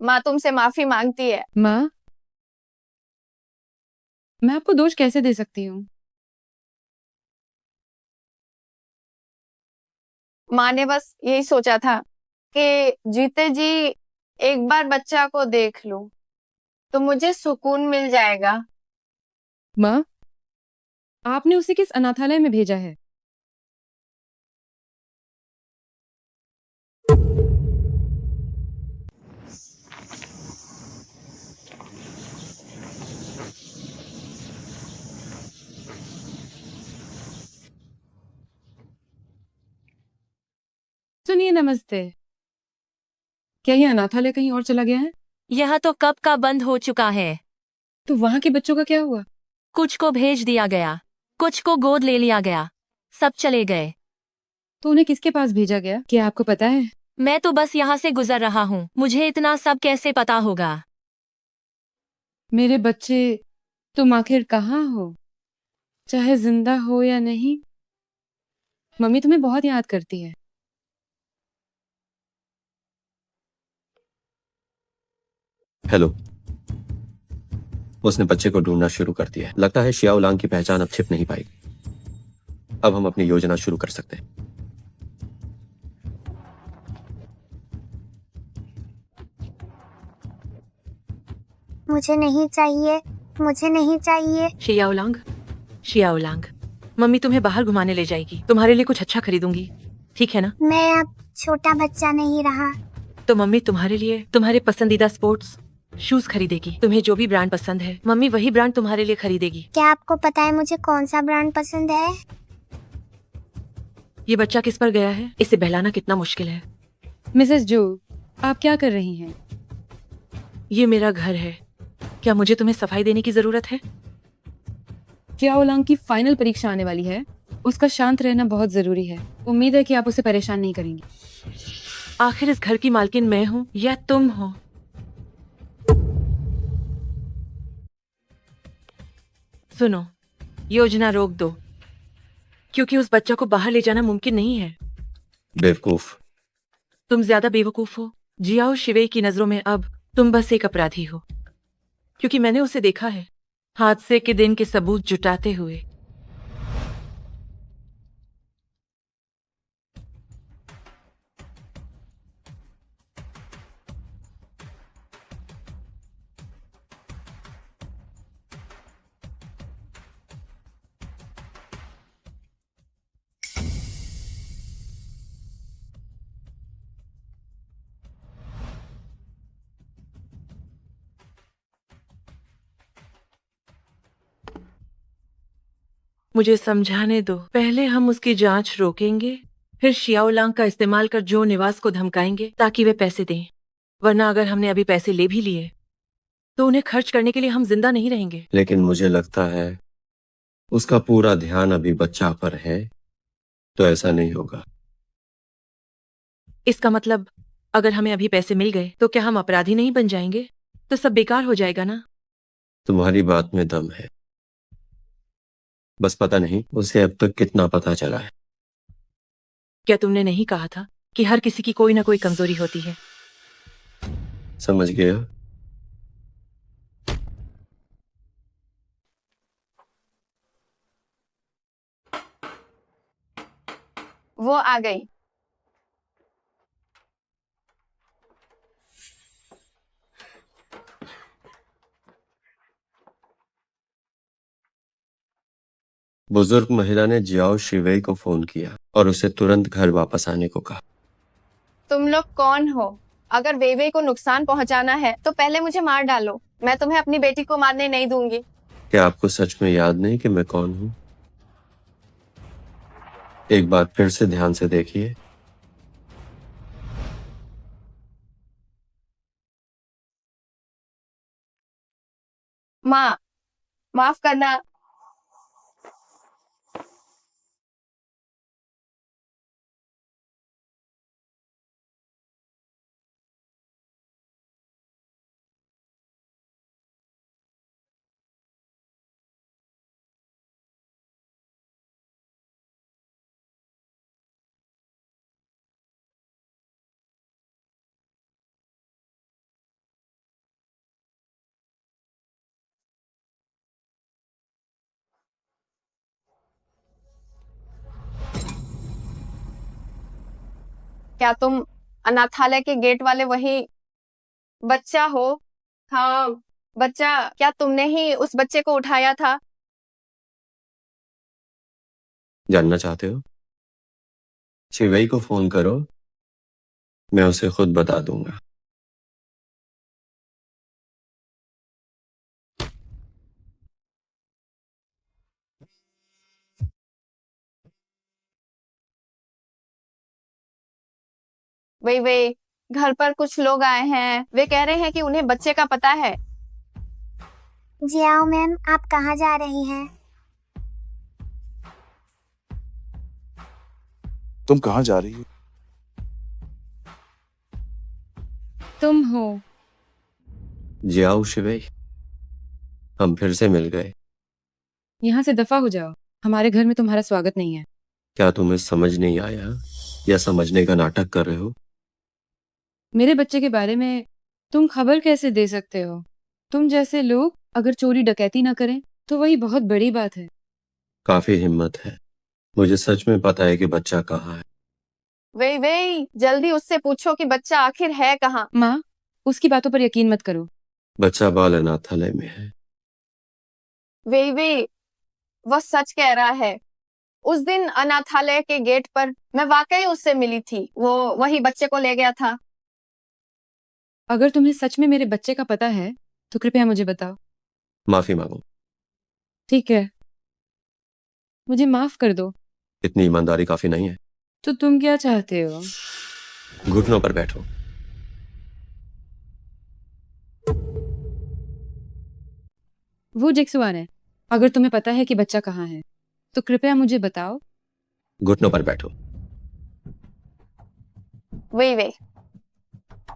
माँ तुमसे माफी मांगती है। माँ, मैं आपको दोष कैसे दे सकती हूँ? माँ ने बस यही सोचा था कि जीते जी एक बार बच्चा को देख लूं तो मुझे सुकून मिल जाएगा। माँ, आपने उसे किस अनाथालय में भेजा है? सुनिए, नमस्ते। क्या ये अनाथालय कहीं और चला गया है? यह तो कब का बंद हो चुका है। तो वहां के बच्चों का क्या हुआ? कुछ को भेज दिया गया, कुछ को गोद ले लिया गया, सब चले गए। तो उन्हें किसके पास भेजा गया, क्या आपको पता है? मैं तो बस यहाँ से गुजर रहा हूँ, मुझे इतना सब कैसे पता होगा। मेरे बच्चे, तुम आखिर कहाँ हो? चाहे जिंदा हो या नहीं, मम्मी तुम्हें बहुत याद करती है। हेलो। उसने बच्चे को ढूंढना शुरू कर दिया है। लगता है शियाओ लांग की पहचान अब छिप नहीं पाएगी। अब हम अपनी योजना शुरू कर सकते हैं। मुझे नहीं चाहिए, मुझे नहीं चाहिए। शियाओलांग, मम्मी तुम्हें बाहर घुमाने ले जाएगी। तुम्हारे लिए कुछ अच्छा खरीदूंगी, ठीक है ना? मैं अब छोटा बच्चा नहीं रहा। तो मम्मी तुम्हारे लिए तुम्हारे पसंदीदा स्पोर्ट्स शूज खरीदेगी। तुम्हें जो भी ब्रांड पसंद है, मम्मी वही ब्रांड तुम्हारे लिए खरीदेगी। क्या आपको पता है मुझे कौन सा ब्रांड पसंद है? ये बच्चा किस पर गया है? इसे बहलाना कितना मुश्किल है। मिसेस जो, आप क्या कर रही हैं? ये मेरा घर है, क्या मुझे तुम्हें सफाई देने की जरूरत है? क्या ओलांग की फाइनल परीक्षा आने वाली है, उसका शांत रहना बहुत जरूरी है। उम्मीद है कि आप उसे परेशान नहीं करेंगी। आखिर इस घर की मालकिन मैं हूँ या तुम हो? सुनो, योजना रोक दो, क्योंकि उस बच्चा को बाहर ले जाना मुमकिन नहीं है। बेवकूफ। तुम ज्यादा बेवकूफ हो। जियाओ शिवेई की नजरों में अब तुम बस एक अपराधी हो, क्योंकि मैंने उसे देखा है हादसे के दिन के सबूत जुटाते हुए। मुझे समझाने दो। पहले हम उसकी जांच रोकेंगे, फिर शियाओलांग का इस्तेमाल कर जो निवास को धमकाएंगे ताकि वे पैसे दें। वरना अगर हमने अभी पैसे ले भी लिए तो उन्हें खर्च करने के लिए हम जिंदा नहीं रहेंगे। लेकिन मुझे लगता है उसका पूरा ध्यान अभी बच्चा पर है, तो ऐसा नहीं होगा। इसका मतलब अगर हमें अभी पैसे मिल गए तो क्या हम अपराधी नहीं बन जाएंगे? तो सब बेकार हो जाएगा ना? तुम्हारी बात में दम है, बस पता नहीं उसे अब तक कितना पता चला है। क्या तुमने नहीं कहा था कि हर किसी की कोई ना कोई कमजोरी होती है? समझ गया। वो आ गई। बुजुर्ग महिला ने जियाओ शिवेई को फोन किया और उसे तुरंत घर वापस आने को कहा। तुम लोग कौन हो? अगर वेवे को नुकसान पहुंचाना है तो पहले मुझे मार डालो। मैं तुम्हें अपनी बेटी को मारने नहीं दूंगी। क्या आपको सच में याद नहीं कि मैं कौन हूं? एक बार फिर से ध्यान से देखिए। माँ, माफ करना। क्या तुम अनाथालय के गेट वाले वही बच्चा हो? हाँ, बच्चा। क्या तुमने ही उस बच्चे को उठाया था? जानना चाहते हो? शिवेई को फोन करो, मैं उसे खुद बता दूंगा। वे घर पर कुछ लोग आए हैं। वे कह रहे हैं कि उन्हें बच्चे का पता है। जियाओ मैम, आप कहाँ जा रही हैं? तुम कहाँ जा रही हो? तुम हो? जियाओ शिवेई, हम फिर से मिल गए। यहाँ से दफा हो जाओ। हमारे घर में तुम्हारा स्वागत नहीं है। क्या तुम्हें समझ नहीं आया या समझने का नाटक कर रहे हो? मेरे बच्चे के बारे में तुम खबर कैसे दे सकते हो? तुम जैसे लोग अगर चोरी डकैती ना करें तो वही बहुत बड़ी बात है। काफी हिम्मत है। मुझे सच में पता है कि बच्चा कहाँ है। वे जल्दी उससे पूछो कि बच्चा आखिर है कहाँ। माँ, उसकी बातों पर यकीन मत करो। बच्चा बाल अनाथालय में है। वे वह सच कह रहा है। उस दिन अनाथालय के गेट पर मैं वाकई उससे मिली थी। वो वही बच्चे को ले गया था। अगर तुम्हें सच में मेरे बच्चे का पता है तो कृपया मुझे बताओ। माफी मांगो। ठीक है, मुझे माफ कर दो। इतनी ईमानदारी काफी नहीं है। तो तुम क्या चाहते हो? घुटनों पर बैठो। वो जेक्सुआन है। अगर तुम्हें पता है कि बच्चा कहाँ है तो कृपया मुझे बताओ। घुटनों पर बैठो। वे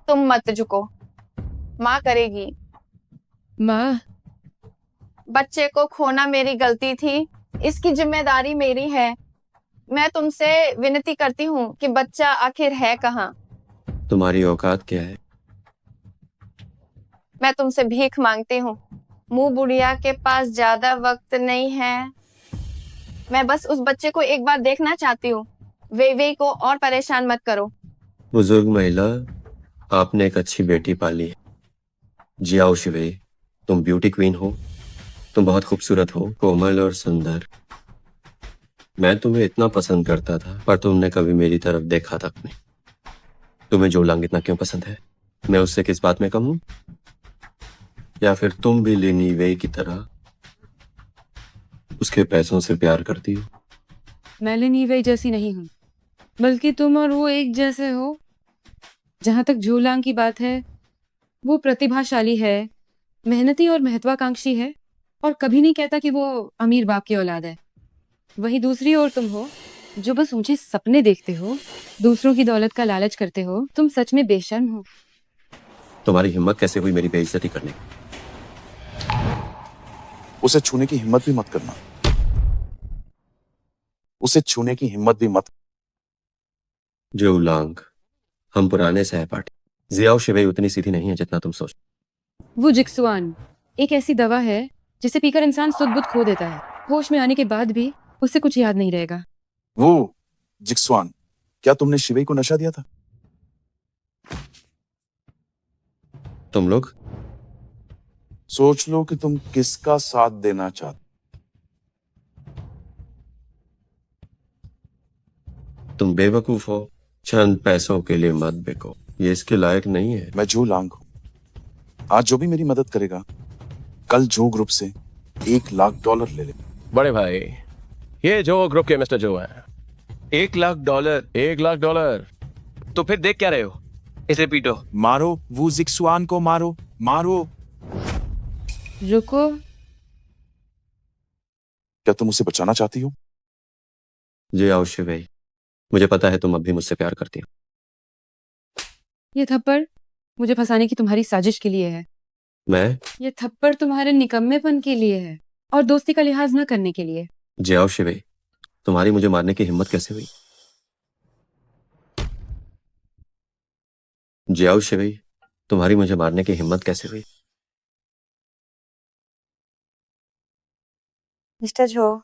तुम मत झुको। माँ करेगी। माँ, बच्चे को खोना मेरी गलती थी। इसकी जिम्मेदारी मेरी है। मैं तुमसे विनती करती हूँ कि बच्चा आखिर है कहाँ। तुम्हारी औकात क्या है? मैं तुमसे भीख मांगती हूँ। मुंह बुढ़िया के पास ज्यादा वक्त नहीं है। मैं बस उस बच्चे को एक बार देखना चाहती हूँ। वे को और परेशान मत करो। बुजुर्ग महिला, आपने एक अच्छी बेटी पाली है। जियाओ शिवेई, तुम ब्यूटी क्वीन हो। तुम बहुत खूबसूरत हो, कोमल और सुंदर। मैं तुम्हें इतना पसंद करता था पर तुमने कभी मेरी तरफ देखा तक नहीं। तुम्हें जोलांग इतना क्यों पसंद है? मैं उससे किस बात में कम हूं? या फिर तुम भी लिनी वेई की तरह उसके पैसों से प्यार करती हो? मैं लिन यीवेई जैसी नहीं हूँ, बल्कि तुम और वो एक जैसे हो। जहां तक झूलांग की बात है, वो प्रतिभाशाली है, मेहनती और महत्वाकांक्षी है, और कभी नहीं कहता कि वो अमीर बाप की औलाद है। वही दूसरी ओर तुम हो, जो बस ऊंचे सपने देखते हो, दूसरों की दौलत का लालच करते हो। तुम सच में बेशर्म हो। तुम्हारी हिम्मत कैसे हुई मेरी बेइज्जती करने की? उसे छूने की हिम्मत भी मत करना। उसे छूने की हिम्मत भी मत। जो लांग, हम पुराने सहपाठी। जियाओ शिवेई उतनी सीधी नहीं है जितना तुम सोच। वो जिक्सुआन एक ऐसी दवा है जिसे पीकर इंसान सुध बुध खो देता है। होश में आने के बाद भी उसे कुछ याद नहीं रहेगा। वो जिक्सवान, क्या तुमने शिवेई को नशा दिया था? तुम लोग सोच लो कि तुम किसका साथ देना चाहते। तुम बेवकूफ हो। चंद पैसों के लिए मत बिको, ये इसके लायक नहीं है। मैं जो लांग हूं। आज जो भी मेरी मदद करेगा, कल जो ग्रुप से $1,00,000 ले ले। बड़े भाई, ये जो ग्रुप के मिस्टर जो हैं, $1,00,000। $1,00,000। तो फिर देख क्या रहे हो? इसे पीटो। मारो वो जिक्सुआन को, मारो मारो। रुको, क्या तुम उसे बचाना चाहती हो? जियाओ शिवेई, मुझे पता है तुम अब भी मुझसे प्यार करती हो। ये थप्पड़ मुझे फंसाने की तुम्हारी साजिश के लिए है। ये थप्पड़ तुम्हारे निकम्मेपन के लिए है, और दोस्ती का लिहाज न करने के लिए। जियाओ शिवेई, तुम्हारी मुझे मारने की हिम्मत कैसे हुई? जियाओ शिवेई, तुम्हारी मुझे मारने की हिम्मत कैसे हुई? मिस्टर जो,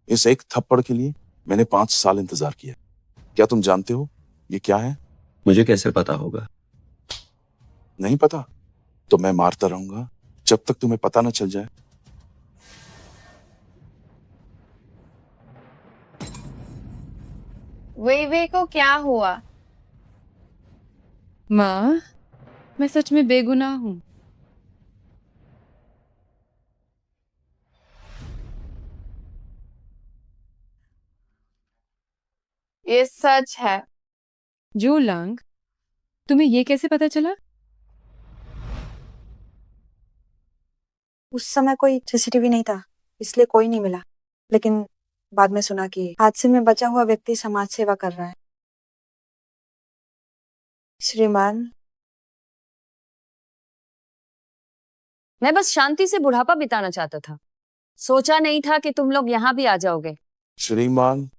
इस एक थप्पड़ के लिए मैंने 5 साल इंतजार किया। क्या तुम जानते हो ये क्या है? मुझे कैसे पता होगा? नहीं पता तो मैं मारता रहूंगा जब तक तुम्हें पता न चल जाए। वे को क्या हुआ? माँ, मैं सच में बेगुनाह हूँ। ये सच है। जो लांग, तुम्हें ये कैसे पता चला? उस समय कोई सीसीटीवी नहीं था, इसलिए कोई नहीं मिला। लेकिन बाद में सुना कि हादसे में बचा हुआ व्यक्ति समाज सेवा कर रहा है। श्रीमान, मैं बस शांति से बुढ़ापा बिताना चाहता था। सोचा नहीं था कि तुम लोग यहाँ भी आ जाओगे। श्रीमान,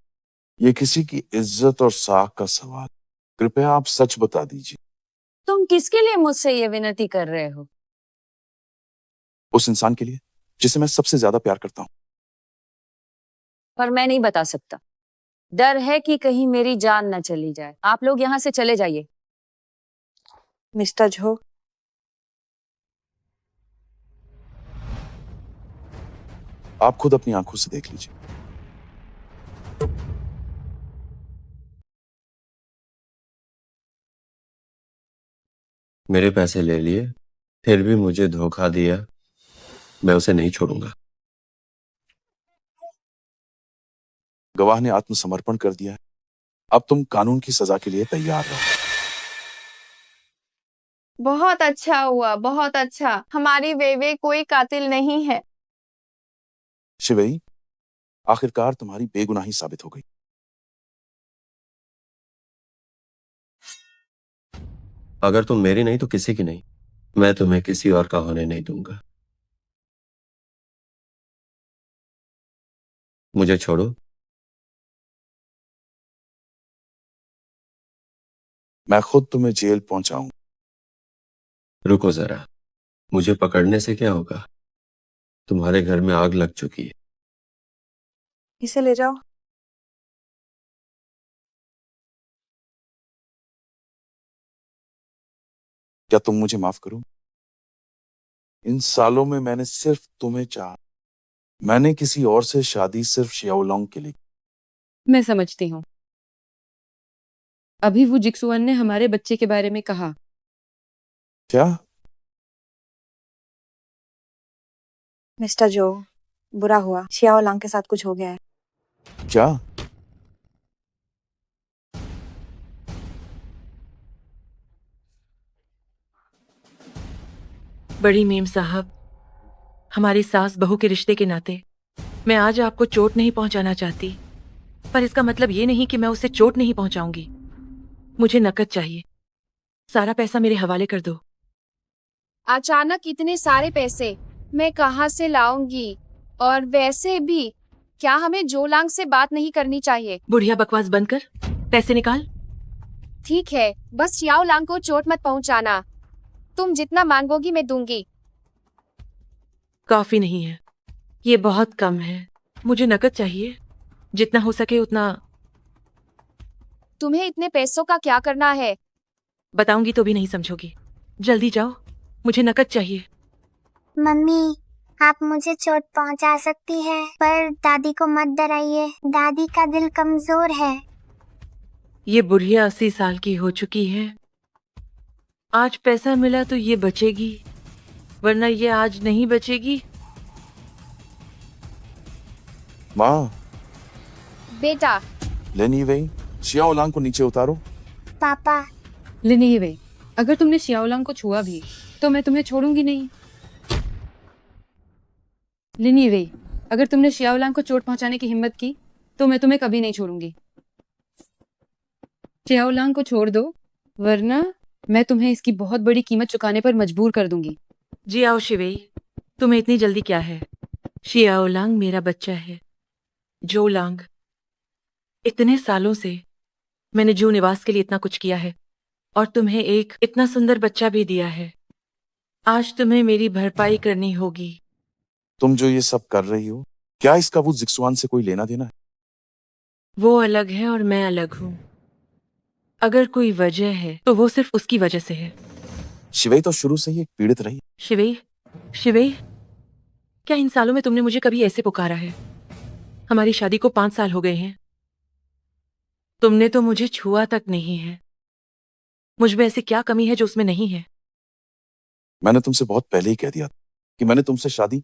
ये किसी की इज्जत और साख का सवाल। कृपया आप सच बता दीजिए। तुम किसके लिए मुझसे ये विनती कर रहे हो? उस इंसान के लिए जिसे मैं सबसे ज्यादा प्यार करता हूँ। पर मैं नहीं बता सकता। डर है कि कहीं मेरी जान न चली जाए। आप लोग यहाँ से चले जाइए। मिस्टर जो, आप खुद अपनी आंखों से देख लीजिए। मेरे पैसे ले लिए, फिर भी मुझे धोखा दिया। मैं उसे नहीं छोड़ूंगा। गवाह ने आत्मसमर्पण कर दिया है। अब तुम कानून की सजा के लिए तैयार रहो। बहुत अच्छा हुआ, बहुत अच्छा। हमारी वे कोई कातिल नहीं है। शिवेई, आखिरकार तुम्हारी बेगुनाही साबित हो गई। अगर तुम मेरी नहीं तो किसी की नहीं। मैं तुम्हें किसी और का होने नहीं दूंगा। मुझे छोड़ो। मैं खुद तुम्हें जेल पहुंचाऊं। रुको जरा, मुझे पकड़ने से क्या होगा? तुम्हारे घर में आग लग चुकी है। इसे ले जाओ। क्या तुम मुझे माफ करो? इन सालों में मैंने सिर्फ तुम्हें चाहा। मैंने किसी और से शादी सिर्फ शियाओलोंग के लिए। मैं समझती हूँ। अभी वो जिक्सुआन ने हमारे बच्चे के बारे में कहा। क्या? मिस्टर जो, बुरा हुआ, शियाओ लांग के साथ कुछ हो गया है। क्या? बड़ी मीम साहब, हमारी सास बहू के रिश्ते के नाते मैं आज आपको चोट नहीं पहुंचाना चाहती, पर इसका मतलब ये नहीं कि मैं उसे चोट नहीं पहुंचाऊंगी। मुझे नकद चाहिए, सारा पैसा मेरे हवाले कर दो। अचानक इतने सारे पैसे मैं कहाँ से लाऊंगी? और वैसे भी क्या हमें जोलांग से बात नहीं करनी चाहिए? बुढ़िया बकवास बंद कर, पैसे निकाल। ठीक है, बस शियाओ लांग को चोट मत पहुंचाना। तुम जितना मांगोगी मैं दूंगी। काफी नहीं है, ये बहुत कम है। मुझे नकद चाहिए, जितना हो सके उतना। तुम्हें इतने पैसों का क्या करना है? बताऊंगी तो भी नहीं समझोगी। जल्दी जाओ, मुझे नकद चाहिए। मम्मी, आप मुझे चोट पहुंचा सकती है, पर दादी को मत डराइए, दादी का दिल कमजोर है। ये बुढ़िया 80 साल की हो चुकी है। आज पैसा मिला तो ये बचेगी, वरना ये आज नहीं बचेगी। माँ, बेटा, लेनी वही, शियाओ लांग को नीचे उतारो। पापा, लिनी वे, अगर तुमने शियाओलांग को छुआ भी तो मैं तुम्हें छोड़ूंगी नहीं। लिनी वे, अगर तुमने शियाओलांग को चोट पहुंचाने की हिम्मत की तो मैं तुम्हें कभी नहीं छोड़ूंगी। शियाओलांग को छोड़ दो, वरना मैं तुम्हें इसकी बहुत बड़ी कीमत चुकाने पर मजबूर कर दूंगी। जी आओ शिवेई, तुम्हें इतनी जल्दी क्या है? शियाओलांग मेरा बच्चा है, जो लांग। इतने सालों से मैंने जू निवास के लिए इतना कुछ किया है, और तुम्हें एक इतना सुंदर बच्चा भी दिया है। आज तुम्हें मेरी भरपाई करनी होगी। तुम जो ये सब कर रही हो, क्या इसका वो जिक्सुआन से कोई लेना देना है? वो अलग है और मैं अलग हूँ। अगर कोई वजह है तो वो सिर्फ उसकी वजह से है। शिवेई तो शुरू से ही एक पीड़ित रही। शिवेई, शिवेई, क्या इन सालों में तुमने मुझे कभी ऐसे पुकारा है? हमारी शादी को 5 साल हो गए हैं, तुमने तो मुझे छुआ तक नहीं है। मुझ में ऐसी क्या कमी है जो उसमें नहीं है? मैंने तुमसे बहुत पहले ही कह दिया था कि मैंने तुमसे शादी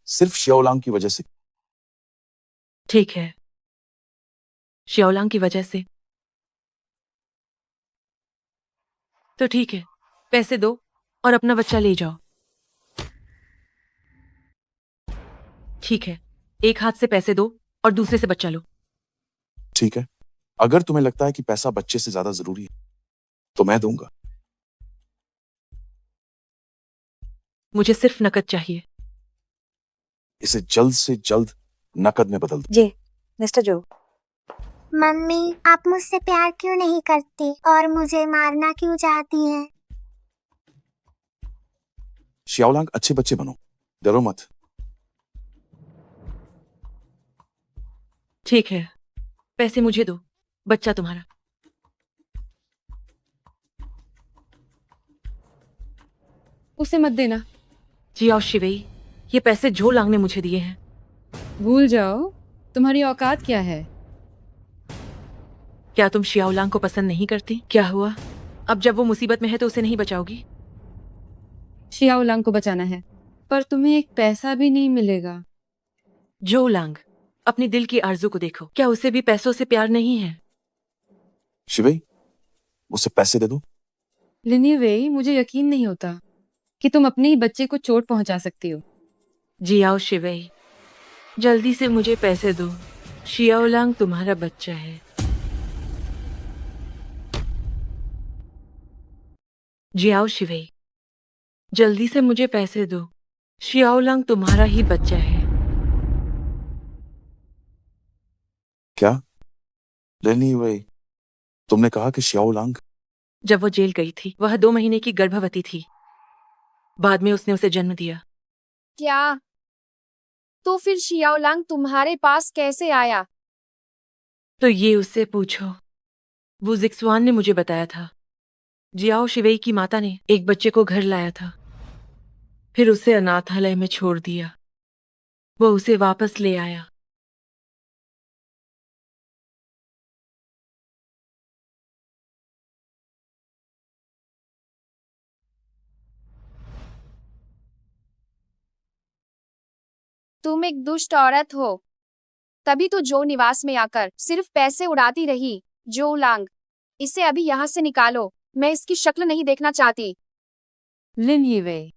सिर्फ शियाओलांग की वजह से। ठीक है, शियाओलांग की वजह से। तो ठीक है, पैसे दो और अपना बच्चा ले जाओ। ठीक है, एक हाथ से पैसे दो और दूसरे से बच्चा लो। ठीक है, अगर तुम्हें लगता है कि पैसा बच्चे से ज्यादा जरूरी है तो मैं दूंगा। मुझे सिर्फ नकद चाहिए। इसे जल्द से जल्द नकद में बदल दो। जी, मिस्टर जो। मम्मी, आप मुझसे प्यार क्यों नहीं करती और मुझे मारना क्यों चाहती हैं? शियाओलांग, अच्छे बच्चे बनो, डरो मत। ठीक है, पैसे मुझे दो, बच्चा तुम्हारा। उसे मत देना। जी आओ शिवेई, ये पैसे जो लांग ने मुझे दिए हैं। भूल जाओ, तुम्हारी औकात क्या है। क्या तुम शियाओलांग को पसंद नहीं करती? क्या हुआ, अब जब वो मुसीबत में है तो उसे नहीं बचाओगी? शियाओलांग को बचाना है, पर तुम्हें एक पैसा भी नहीं मिलेगा। जो लांग, अपनी दिल की आरज़ू को देखो, क्या उसे भी पैसों से प्यार नहीं है? शिवेई, उसे पैसे दे दो। लिनी वे, मुझे यकीन नहीं होता कि तुम अपने ही बच्चे को चोट पहुंचा सकती हो। जी आओ शिवेई, जल्दी से मुझे पैसे दो। शियाओलांग तुम्हारा बच्चा है। जी आओ शिवेई, जल्दी से मुझे पैसे दो। शियाओलांग तुम्हारा ही बच्चा है। क्या? लेनी वही, तुमने कहा कि शियाओलांग? जब वो जेल गई थी, वह 2 महीने की गर्भवती थी। बाद में उसने उसे जन्म दिया। क्या? तो फिर शियाओलांग तुम्हारे पास कैसे आया? तो ये उससे पूछो, वो जिक्सुआन ने मुझे बताया था। जियाओ शिवेई की माता ने एक बच्चे को घर लाया था, फिर उसे अनाथालय में छोड़ दिया। वो उसे वापस ले आया। तुम एक दुष्ट औरत हो, तभी तो जो निवास में आकर सिर्फ पैसे उड़ाती रही। जो लांग, इसे अभी यहाँ से निकालो, मैं इसकी शक्ल नहीं देखना चाहती। लिन ये वे,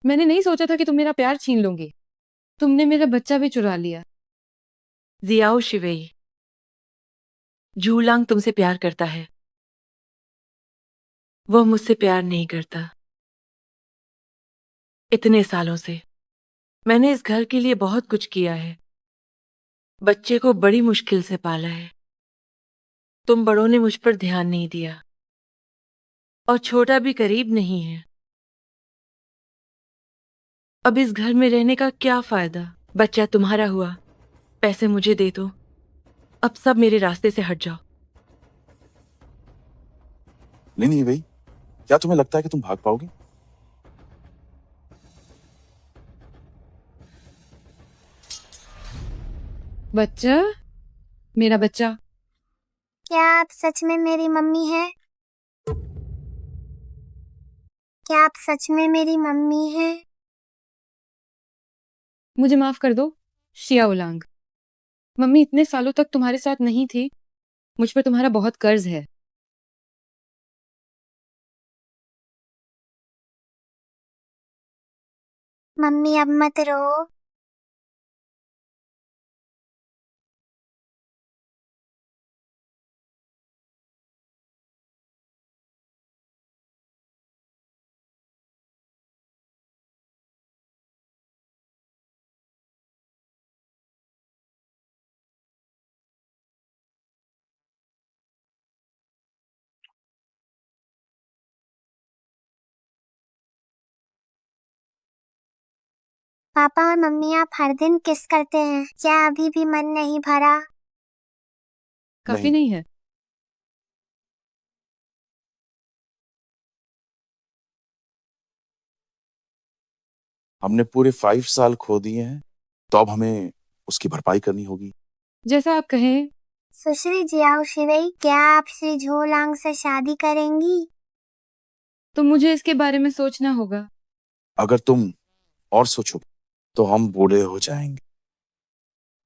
मैंने नहीं सोचा था कि तुम मेरा प्यार छीन लोगे। तुमने मेरा बच्चा भी चुरा लिया। जियाओ शिवेई, झूलांग तुमसे प्यार करता है, वह मुझसे प्यार नहीं करता। इतने सालों से मैंने इस घर के लिए बहुत कुछ किया है, बच्चे को बड़ी मुश्किल से पाला है। तुम बड़ों ने मुझ पर ध्यान नहीं दिया, और छोटा भी करीब नहीं है। अब इस घर में रहने का क्या फायदा? बच्चा तुम्हारा हुआ, पैसे मुझे दे दो, अब सब मेरे रास्ते से हट जाओ। नहीं भाई, क्या तुम्हें लगता है कि तुम भाग पाओगी? बच्चा, मेरा बच्चा। क्या आप सच में मेरी मम्मी हैं? क्या आप सच में मेरी मम्मी हैं? मुझे माफ कर दो शियाओलांग। मम्मी इतने सालों तक तुम्हारे साथ नहीं थी, मुझ पर तुम्हारा बहुत कर्ज है। मम्मी अब मत रो। पापा और मम्मी आप हर दिन किस करते हैं, क्या अभी भी मन नहीं भरा? काफी नहीं है? हमने पूरे 5 साल खो दिए हैं, तो अब हमें उसकी भरपाई करनी होगी। जैसा आप कहें। सुश्री जियाओ शिवेई, क्या आप श्री झोलांग से शादी करेंगी? तो मुझे इसके बारे में सोचना होगा। अगर तुम और सोचो तो हम बूढ़े हो जाएंगे।